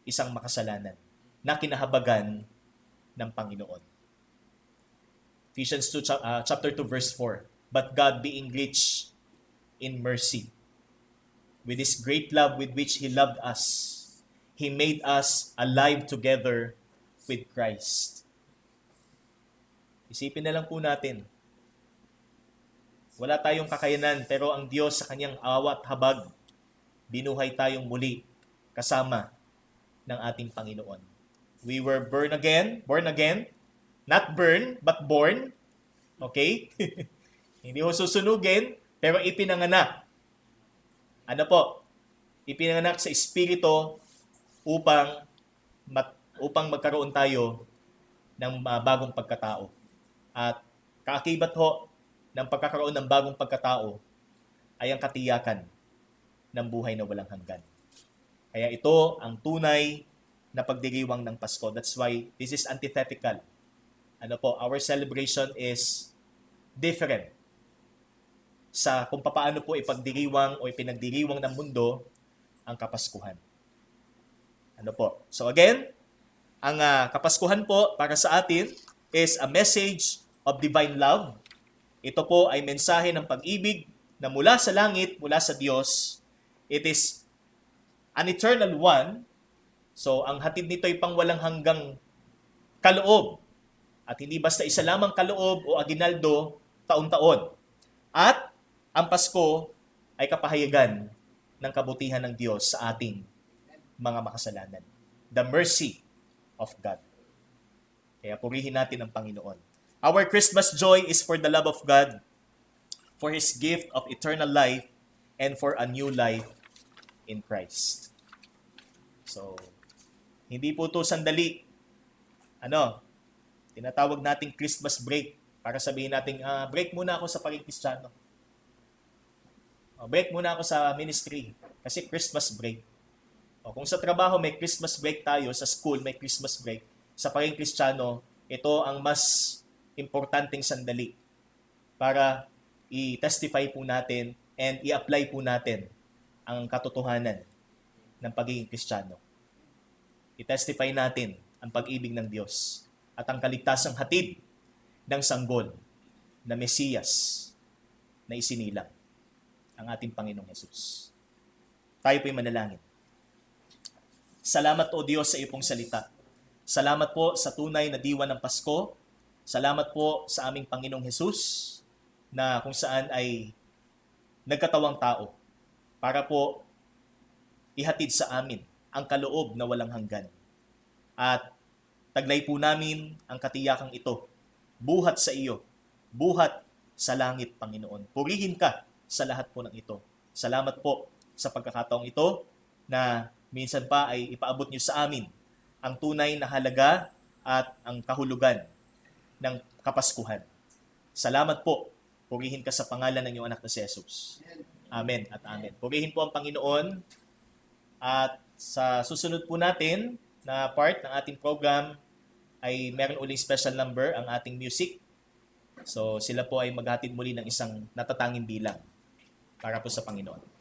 isang makasalanan na kinahabagan ng Panginoon. Ephesians 2, chapter 2, verse 4. But God being rich in mercy, with His great love with which He loved us, He made us alive together with Christ. Isipin na lang po natin, wala tayong kakayanan, pero ang Diyos sa Kanyang awa at habag, binuhay tayong muli kasama ng ating Panginoon. We were born again, not burn, but born. Okay? Hindi ho susunugin, pero ipinanganak. Ano po? Ipinanganak sa Espiritu upang magkaroon tayo ng bagong pagkatao. At kaakibat ho ng pagkakaroon ng bagong pagkatao ay ang katiyakan ng buhay na walang hanggan. Kaya ito ang tunay na pagdiriwang ng Pasko. That's why this is antithetical. Ano po, our celebration is different sa kung paano po ipagdiriwang o ipinagdiriwang ng mundo ang Kapaskuhan. Ano po? So again, ang Kapaskuhan po para sa atin is a message of divine love. Ito po ay mensahe ng pag-ibig na mula sa langit, mula sa Diyos. It is an eternal one. So ang hatid nito ay pangwalang hanggang kaloob. At hindi basta isa lamang kaloob o aginaldo taon-taon. At ang Pasko ay kapahayagan ng kabutihan ng Diyos sa ating mga makasalanan. The mercy of God. Kaya purihin natin ang Panginoon. Our Christmas joy is for the love of God, for His gift of eternal life, and for a new life in Christ. So, hindi po ito sandali. Tinatawag nating Christmas break para sabihin natin, break muna ako sa pagiging Kristiyano. Break muna ako sa ministry kasi Christmas break. Kung sa trabaho may Christmas break tayo, sa school may Christmas break, sa pagiging Kristiyano, ito ang mas importanteng sandali para i-testify po natin and i-apply po natin ang katotohanan ng pagiging Kristiyano. I-testify natin ang pag-ibig ng Diyos at ang kaligtasang hatid ng sanggol na Mesiyas na isinilang, ang ating Panginoong Hesus. Tayo po'y manalangin. Salamat o Diyos sa iyong salita. Salamat po sa tunay na diwa ng Pasko. Salamat po sa aming Panginoong Hesus na kung saan ay nagkatawang tao para po ihatid sa amin ang kaloob na walang hanggan. At taglay po namin ang katiyakang ito. Buhat sa iyo. Buhat sa langit, Panginoon. Purihin ka sa lahat po ng ito. Salamat po sa pagkakataong ito na minsan pa ay ipaabot niyo sa amin ang tunay na halaga at ang kahulugan ng Kapaskuhan. Salamat po. Purihin ka sa pangalan ng iyong anak na si Jesus. Amen at amen. Purihin po ang Panginoon. At sa susunod po natin na part ng ating program ay meron uling special number ang ating music. So sila po ay maghatid muli ng isang natatanging bilang para po sa Panginoon.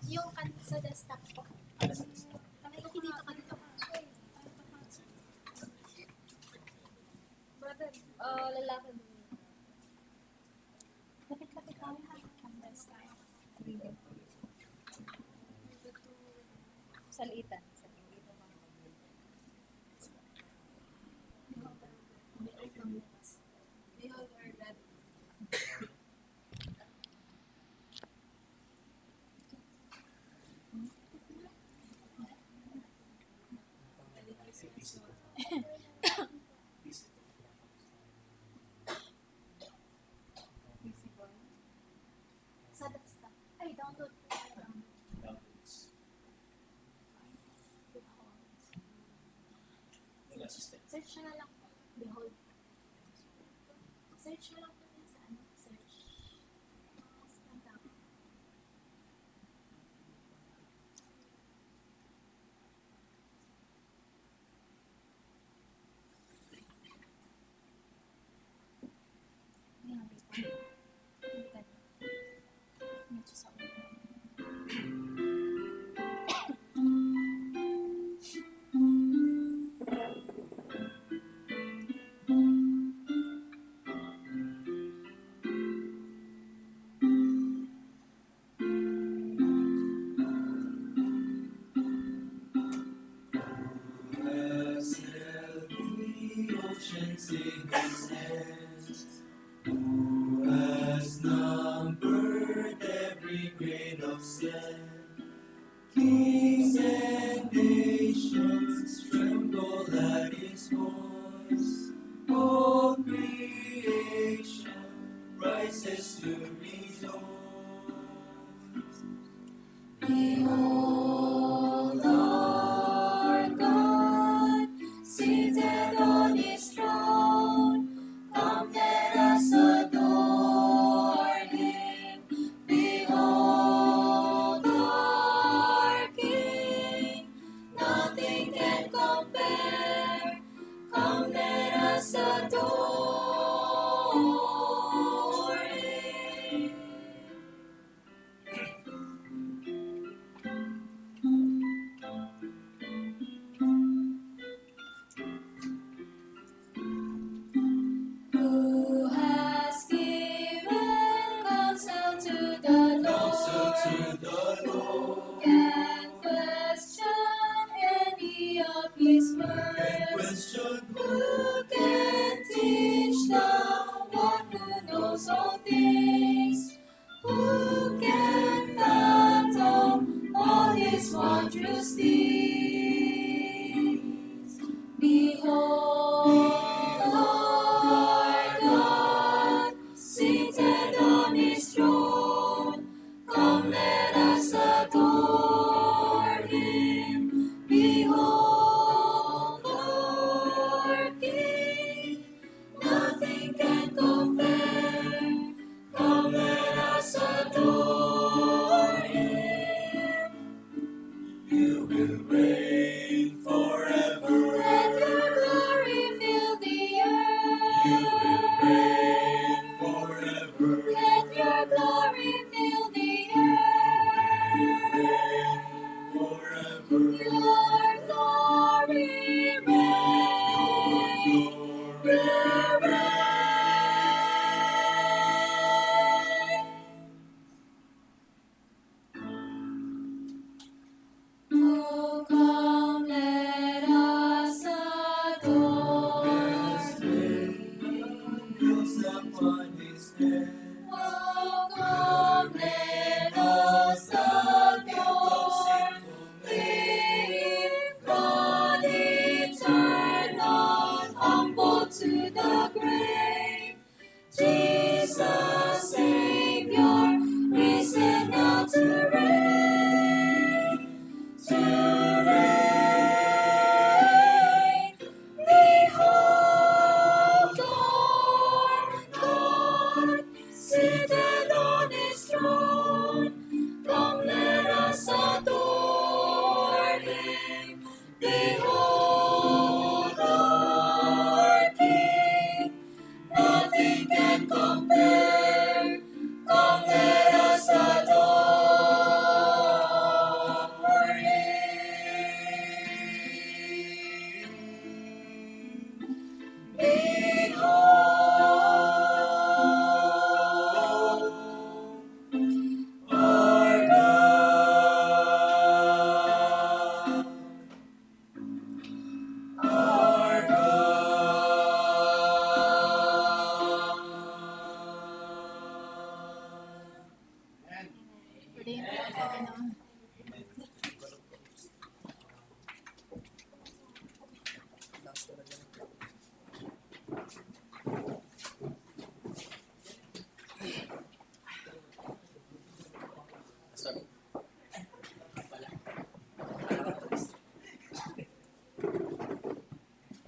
Yung sa desktop po. Dito ka dito. Brother, lalaki mo. Lapit-lapit kami ha. Ang desktop. Salitan. Behold our God. Sa desktop. Ay, download. Search na lang po. Behold. Search na lang po din sa ano. Search. Ang tawag. Ayan, dito. Dito. Dito sa ulo. As held the oceans in his hands, who has numbered every grain of sand. Kings and nations tremble at his voice. All creation rises to rejoice. Behold our God, seated on his throne. Come, let us adore him. Behold our King, nothing can compare. Come, let us adore him. Who has given counsel to the Lord? Can question any of his words? Who can teach the one who knows all things? Who can fathom all his wondrous deeds? Behold our God, seated on his throne. Come, let us adore him. Behold our King, nothing can compare. Come, let us adore him. You will reign forever. Let your glory fill the earth. You will reign forever. Let your glory fill the earth. Forever. Your glory reign. Your reign. Oh, come, let us adore him. Upon his head. Oh, come, let us adore him. God eternal, humble to the grave. Jesus, Savior, risen now to reign. To reign. Behold our God,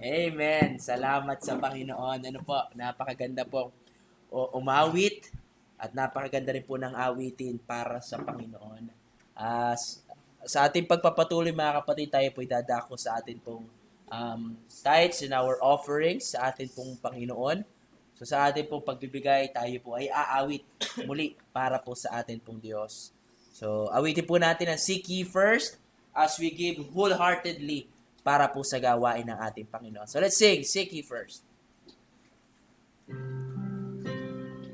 Amen. Salamat sa Panginoon. Ano po, napakaganda po umawit at napakaganda rin po ng awitin para sa Panginoon. Sa ating pagpapatuloy mga kapatid, tayo po idadako sa atin pong tithes and our offerings sa atin pong Panginoon. So sa atin pong pagbibigay, tayo po ay aawit muli para po sa atin pong Diyos. So awitin po natin ang Seek Ye First as we give wholeheartedly para po sa gawain ng ating Panginoon. So let's sing, Seek Ye First.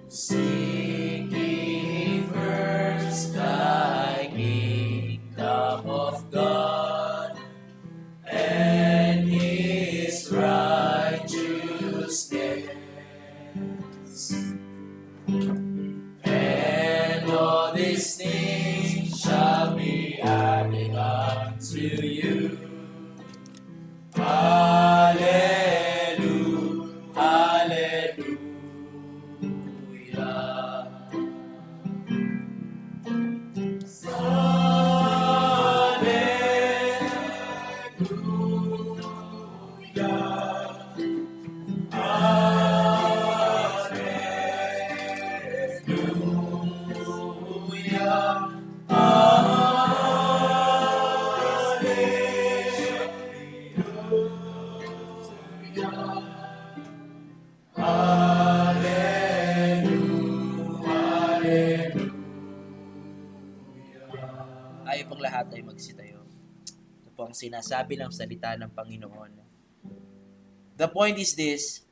Seek ye first thy kingdom of God and his righteousness, and all these things shall be added unto you. Hallelujah, hallelujah. Tayo pong lahat ay magsitayo. Ito po ang sinasabi ng salita ng Panginoon. The point is this,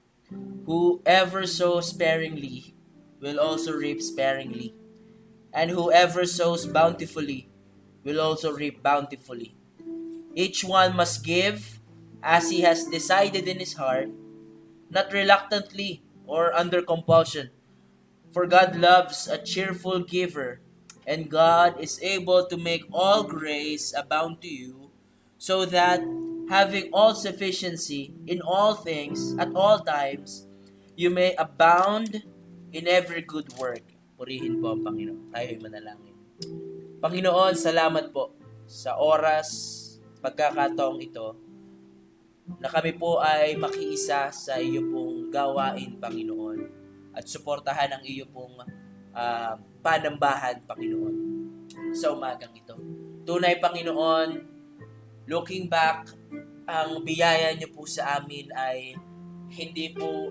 whoever sows sparingly will also reap sparingly, and whoever sows bountifully will also reap bountifully. Each one must give as he has decided in his heart, not reluctantly or under compulsion. For God loves a cheerful giver, and God is able to make all grace abound to you, so that, having all sufficiency in all things at all times, you may abound in every good work. Purihin po ang Panginoon. Tayo ay manalangin. Panginoon, salamat po sa oras, pagkakataong ito, na kami po ay makiisa sa iyo pong gawain, Panginoon, at suportahan ang iyo pong panambahan, Panginoon, sa umagang ito. Tunay, Panginoon, looking back, ang biyaya niyo po sa amin ay hindi po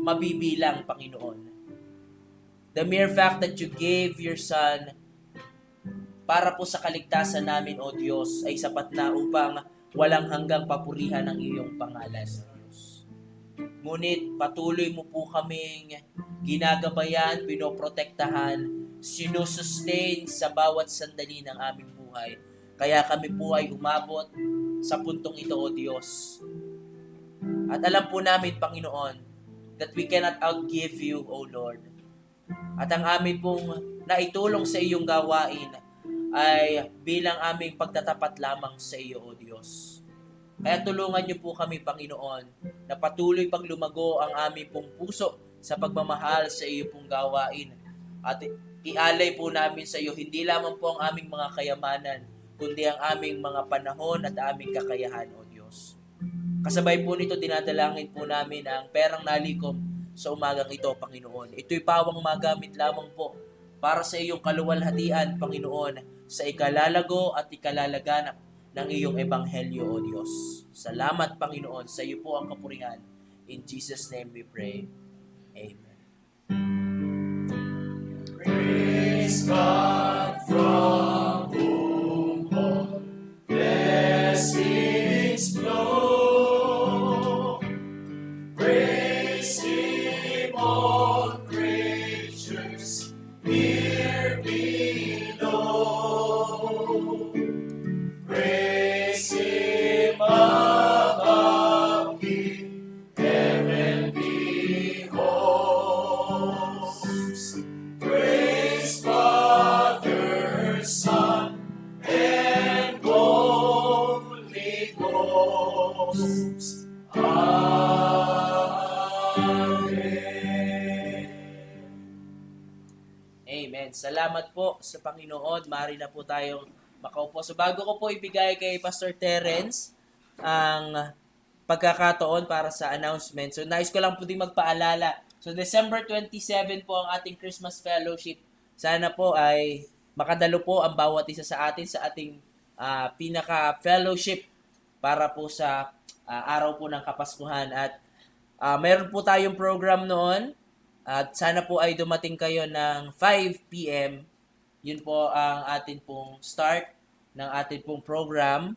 mabibilang, Panginoon. The mere fact that you gave your Son para po sa kaligtasan namin, O Diyos, ay sapat na upang walang hanggang papurihan ang iyong pangalan, O Diyos. Ngunit patuloy mo po kaming ginagabayan, pinoprotektahan, sinusustain sa bawat sandali ng aming buhay. Kaya kami po ay umabot sa puntong ito, O Diyos. At alam po namin, Panginoon, that we cannot outgive you, O Lord. At ang amin pong naitulong sa iyong gawain ay bilang aming pagtatapat lamang sa iyo, O Diyos. Kaya tulungan niyo po kami, Panginoon, na patuloy pang lumago ang aming pong puso sa pagmamahal sa iyo pong gawain. At ialay po namin sa iyo hindi lamang po ang aming mga kayamanan, kundi ang aming mga panahon at aming kakayahan, O Diyos. Kasabay po nito, dinadalangin po namin ang perang nalikom sa umagang ito, Panginoon. Ito'y pawang magamit lamang po para sa iyong kaluwalhatian, Panginoon, sa ikalalago at ikalalaganap ng iyong ebanghelyo, O Diyos. Salamat, Panginoon. Sa iyo po ang kapurihan. In Jesus' name we pray. Amen. Praise God from whom all blessings flow. Praise Him, all creatures here below. Praise Him above, He heaven behold. Amen. Salamat po sa Panginoon. Maaari na po tayong makaupo. So bago ko po ibigay kay Pastor Terence ang pagkakataon para sa announcement. So nais ko lang po din magpaalala. So December 27 po ang ating Christmas Fellowship. Sana po ay makadalo po ang bawat isa sa atin sa ating pinaka-fellowship para po sa araw po ng Kapaskuhan. At meron po tayong program noon. At sana po ay dumating kayo ng 5 p.m. Yun po ang atin pong start ng atin pong program.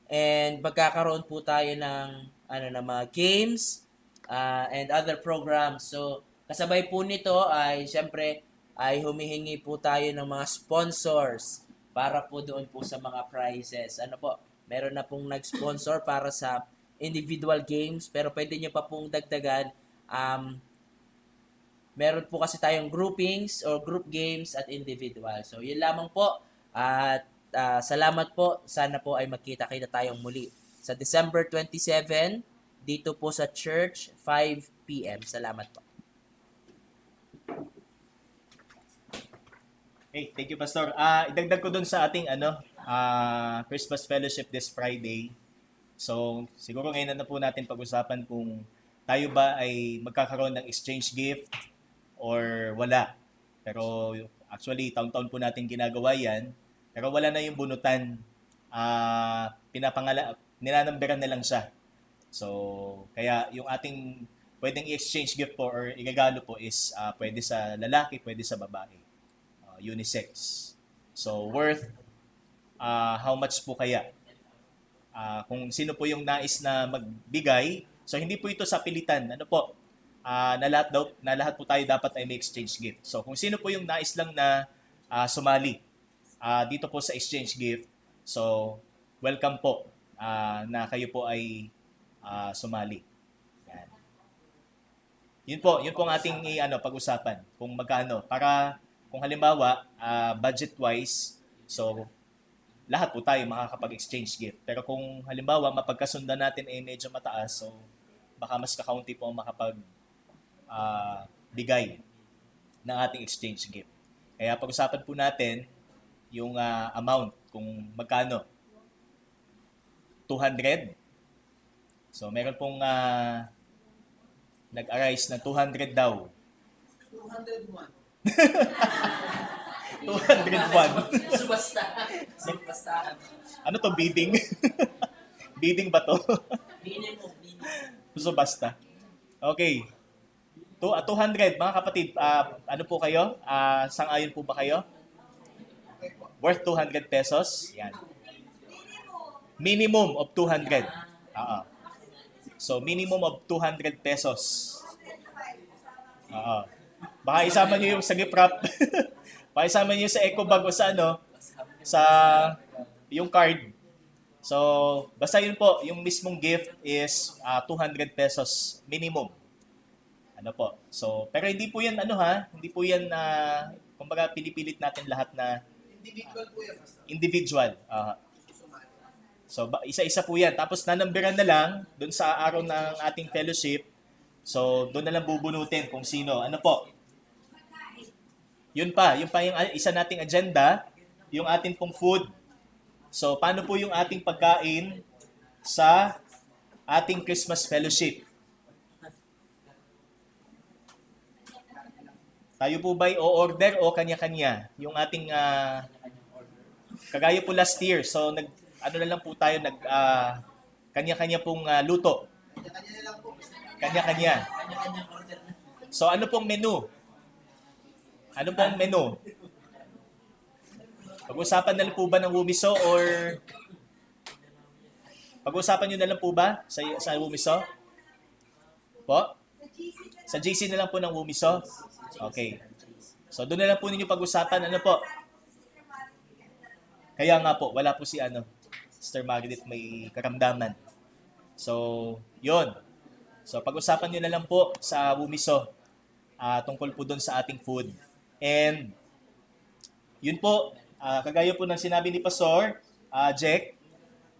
And magkakaroon po tayo ng mga games and other programs. So kasabay po nito ay syempre ay humihingi po tayo ng mga sponsors para po doon po sa mga prizes. Meron na pong nag-sponsor para sa individual games pero pwede nyo pa pong dagdagan. Meron po kasi tayong groupings or group games at individual. So, yun lamang po. At salamat po. Sana po ay magkita-kita tayong muli. Sa December 27, dito po sa church, 5 p.m. Salamat po. Hey, thank you, Pastor. Idagdag ko dun sa ating Christmas Fellowship this Friday. So, siguro ngayon na po natin pag-usapan kung tayo ba ay magkakaroon ng exchange gift or wala. Pero actually, taon-taon po natin ginagawa yan. Pero wala na yung bunutan. Ninanamberan na lang siya. So, kaya yung ating pwedeng i-exchange gift po or igagalo po is pwede sa lalaki, pwede sa babae. Unisex. So, worth how much po kaya? Kung sino po yung nais na magbigay. So, hindi po ito sa pilitan. Na lahat po tayo dapat ay may exchange gift. So, kung sino po yung nais lang na sumali dito po sa exchange gift, so, welcome po na kayo po ay sumali. Yan. Yun po ang ating pag-usapan. Kung magkano. Para, kung halimbawa, budget-wise, so, lahat po tayo makakapag-exchange gift. Pero kung halimbawa, mapagkasundan natin ay medyo mataas, so, baka mas kakaunti po ang bigay ng ating exchange gift. Kaya pag-usapan po natin yung amount, kung magkano. 200. So, meron pong nag-arise na 200 daw. 201. 201. Subasta. Ano to, bidding? Bidding ba to? Minimum. So, basta. Okay. 200, mga kapatid, ano po kayo? Sang-ayon po ba kayo? Worth 200 pesos? Yan. Minimum of 200. So, minimum of 200 pesos. Baka isama nyo yung sa gift wrap. Baka isama nyo sa eco bag o sa sa yung card. So, basta yun po, yung mismong gift is 200 pesos minimum. So, pero hindi po yan, hindi po yan, kumbaga pinipilit natin lahat na Individual po yan, Pastor. individual. So, isa-isa po yan. Tapos, nanamberan na lang doon sa araw ng ating fellowship. So, doon na lang bubunutin kung sino. Yun pa yung isa nating agenda, yung ating pong food. So, paano po yung ating pagkain sa ating Christmas fellowship? Tayo po ba'y o-order o kanya-kanya? Yung ating, kagaya po last year, so na lang po tayo, kanya-kanya pong luto. Kanya-kanya na lang po. Kanya-kanya. So ano pong menu? Ano pong menu? Pag-usapan na lang po ba ng Wumiso or pag-usapan nyo na lang po ba sa Wumiso? Po? Sa GC na lang po ng Wumiso? Okay. So, doon na lang po ninyo pag-usapan. Kaya nga po, wala po si Sister Margaret may karamdaman. So, yun. So, pag-usapan nyo na lang po sa Wumiso tungkol po doon sa ating food. And, yun po, kagaya po ng sinabi ni Pastor Jack,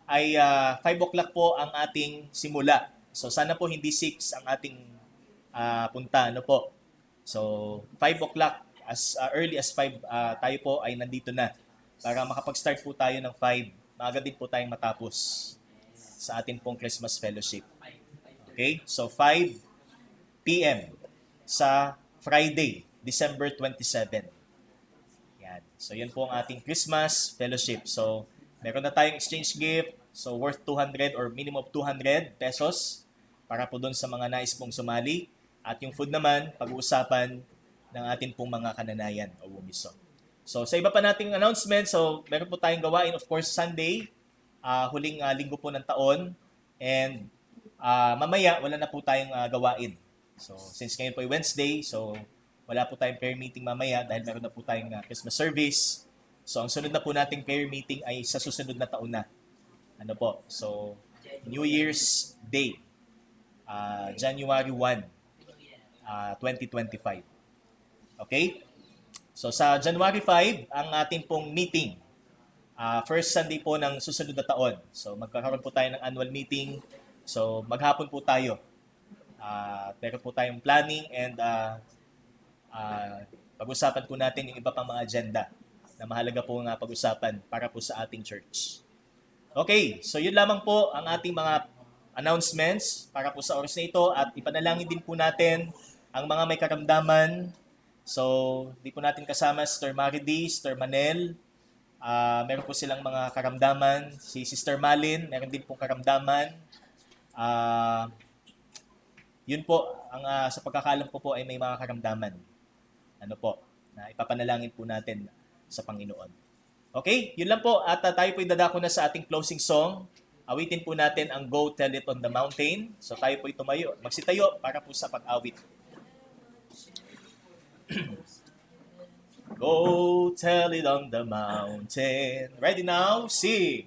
ay 5 o'clock po ang ating simula. So, sana po hindi 6 ang ating punta. Ano po? So, 5 o'clock, as early as 5, tayo po ay nandito na para makapag-start po tayo ng 5. Maaga din po tayong matapos sa atin pong Christmas Fellowship. Okay? So, 5 p.m. sa Friday, December 27. Yan. So, yun po ang ating Christmas Fellowship. So, meron na tayong exchange gift. So, worth 200 or minimum of 200 pesos para po doon sa mga nais pong sumali. At yung food naman, pag-uusapan ng atin pong mga kananayan o bumiso. So, sa iba pa nating announcement, so, meron po tayong gawain, of course, Sunday, huling linggo po ng taon. And mamaya, wala na po tayong gawain. So, since ngayon po ay Wednesday, so, wala po tayong prayer meeting mamaya dahil meron na po tayong Christmas service. So, ang sunod na po nating prayer meeting ay sa susunod na taon na. Ano po? So, New Year's Day, January 1, 2025. Okay? So, sa January 5, ang ating pong meeting. First Sunday po ng susunod na taon. So, magkakaroon po tayo ng annual meeting. So, maghapon po tayo. Meron po tayong planning and pag-usapan po natin yung iba pang mga agenda na mahalaga po nga pag-usapan para po sa ating church. Okay, so yun lamang po ang ating mga announcements para po sa oras na ito at ipanalangin din po natin ang mga may karamdaman. So, di po natin kasama Sister Maridi, Sister Manel. Meron po silang mga karamdaman. Si Sister Malin, meron din pong karamdaman. Yun po, sa pagkakalam ko po ay may mga karamdaman. Ano po, na ipapanalangin po natin sa Panginoon. Okay, yun lang po. At tayo po dadako na sa ating closing song. Awitin po natin ang Go Tell It on the Mountain. So tayo po tumayo, magsitayo para po sa pag-awit. Go tell it on the mountain. Ready now? Sing.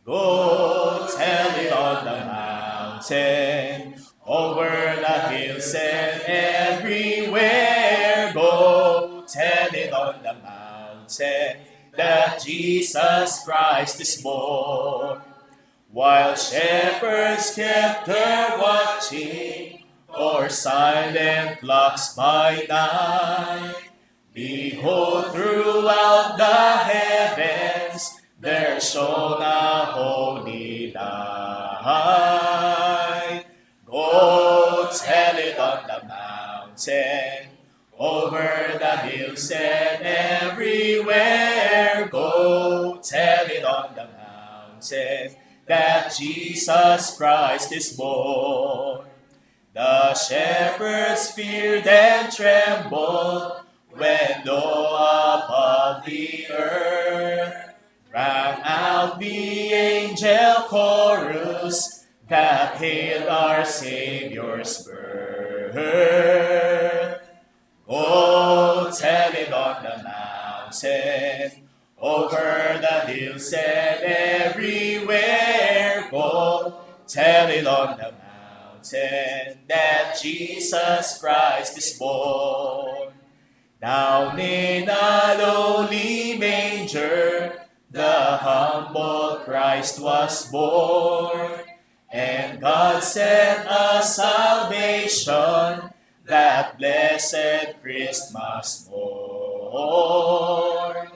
Go tell it on the mountain, over the hills and everywhere. Go tell it on the mountain that Jesus Christ is born. While shepherds kept their watching o'er silent flocks by night, behold, throughout the heavens there shone a holy light. Go tell it on the mountain, over the hills and everywhere. Go tell it on the mountain that Jesus Christ is born. The shepherds feared and trembled when low above the earth rang out the angel chorus that hailed our Savior's birth. Go tell it on the mountain, over the hills and everywhere. Go tell it on the mountain that Jesus Christ is born. Down in a lowly manger, the humble Christ was born, and God sent us salvation, that blessed Christmas morn.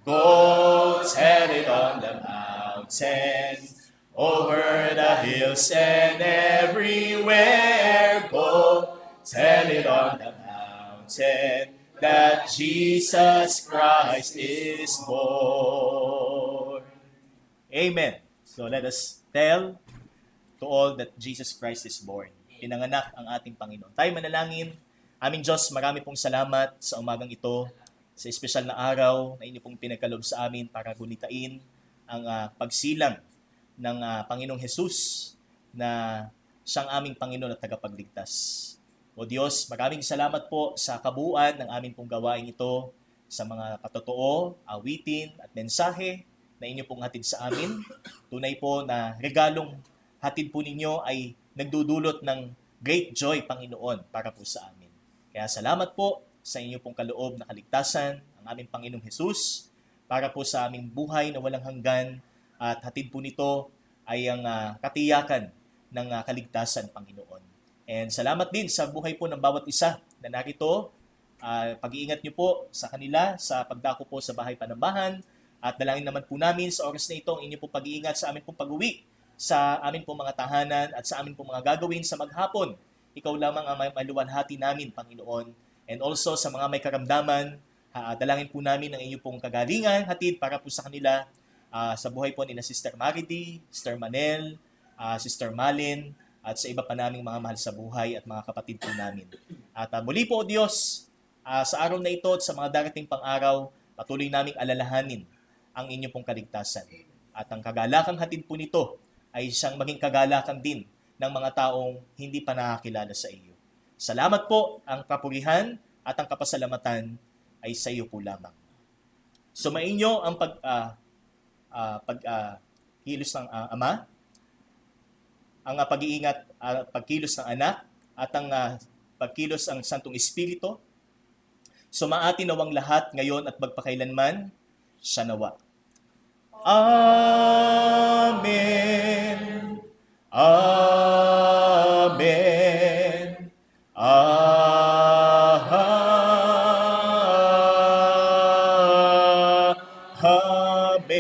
Go tell it on the mountain, over the hills and everywhere. Go tell it on the mountain that Jesus Christ is born. Amen. So let us tell to all that Jesus Christ is born. Pinanganak ang ating Panginoon. Tayo manalangin. Aming Diyos, marami pong salamat sa umagang ito, sa espesyal na araw na inyo pong pinagkaloob sa amin para gunitain ang pagsilang ng Panginoong Jesus na siyang aming Panginoon at tagapagligtas. O Diyos, maraming salamat po sa kabuuan ng aming pong gawain ito, sa mga patotoo, awitin at mensahe na inyo pong hatid sa amin. Tunay po na regalong hatid po ninyo ay nagdudulot ng great joy, Panginoon, para po sa amin. Kaya salamat po sa inyo pong kaloob na kaligtasan, ang aming Panginoong Jesus, para po sa aming buhay na walang hanggan, at hatid po nito ay ang katiyakan ng kaligtasan, Panginoon. And salamat din sa buhay po ng bawat isa na narito. Pag-iingat niyo po sa kanila sa pagdako po sa bahay Panambahan. At dalangin naman po namin sa oras na ito ang inyong pong pag-iingat sa amin pong pag-uwi, sa amin pong mga tahanan at sa amin pong mga gagawin sa maghapon. Ikaw lamang ang maluwalhati namin, Panginoon. And also sa mga may karamdaman, dalangin po namin ang inyong pong kagalingan, hatid para po sa kanila sa buhay po ni na Sister Marity, Sister Manel, Sister Malin, at sa iba pa naming mga mahal sa buhay at mga kapatid po namin. At muli po, O Diyos, sa araw na ito at sa mga darating pang araw, patuloy naming alalahanin ang inyong pong kaligtasan. At ang kagalakang hatid po nito ay siyang maging kagalakan din ng mga taong hindi pa nakakilala sa iyo. Salamat po, ang kapurihan at ang kapasalamatan ay sa iyo po lamang. Sumainyo ang pagkilos ng Ama, ang pag-iingat, pagkilos ng Anak, at ang pagkilos ng Santong Espiritu. Sumaatin nawang lahat ngayon at magpakailanman, siya nawa. Amen. Amen. Amen.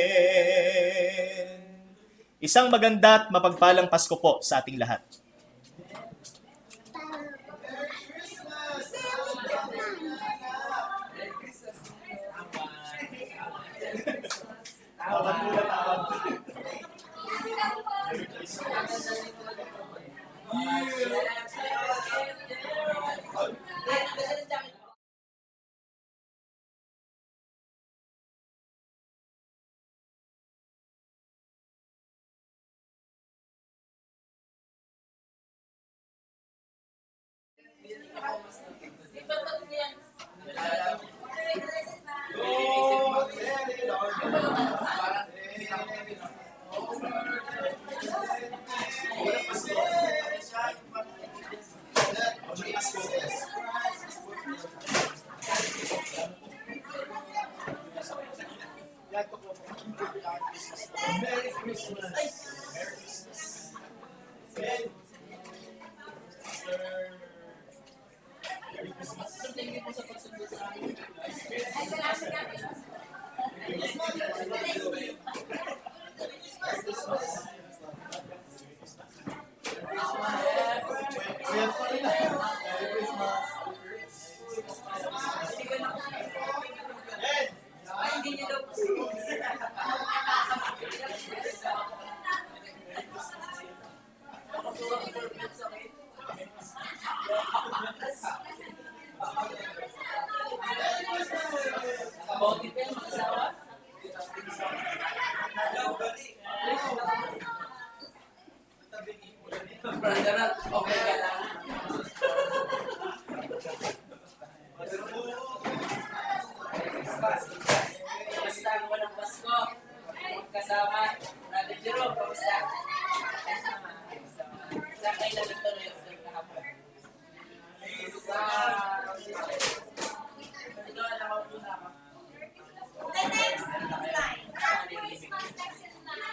Isang maganda at mapagpalang Pasko po sa ating lahat. Kamusta ang walang Pasko? Kasama, Brother Jerome, kamusta? Saan kayo nagtuloy ang kahapon? Ito, alam ko na ako. The next line. Christmas next is Pasko.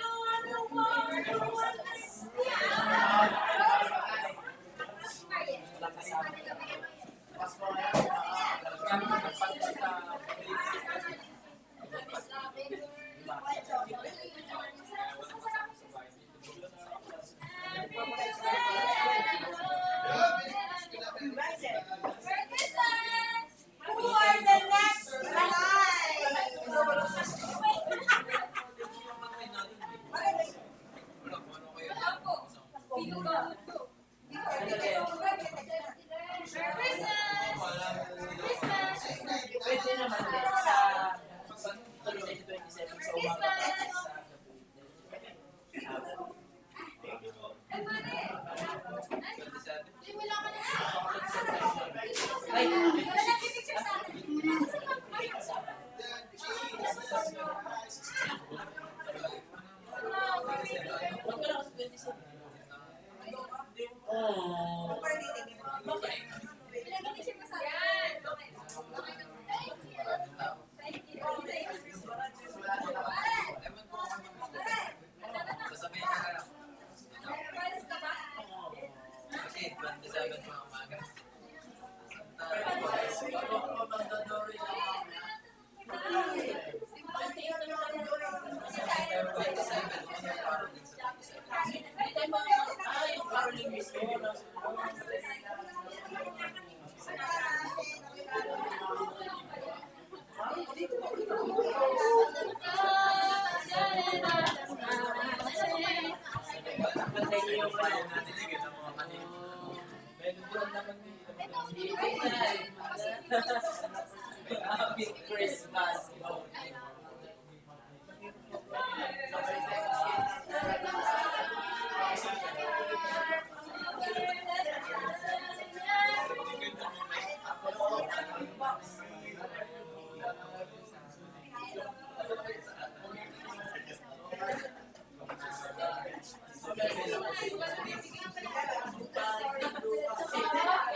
Happy Christmas.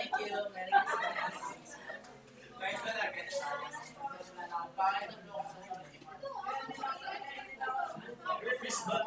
Thank you. Merry Christmas.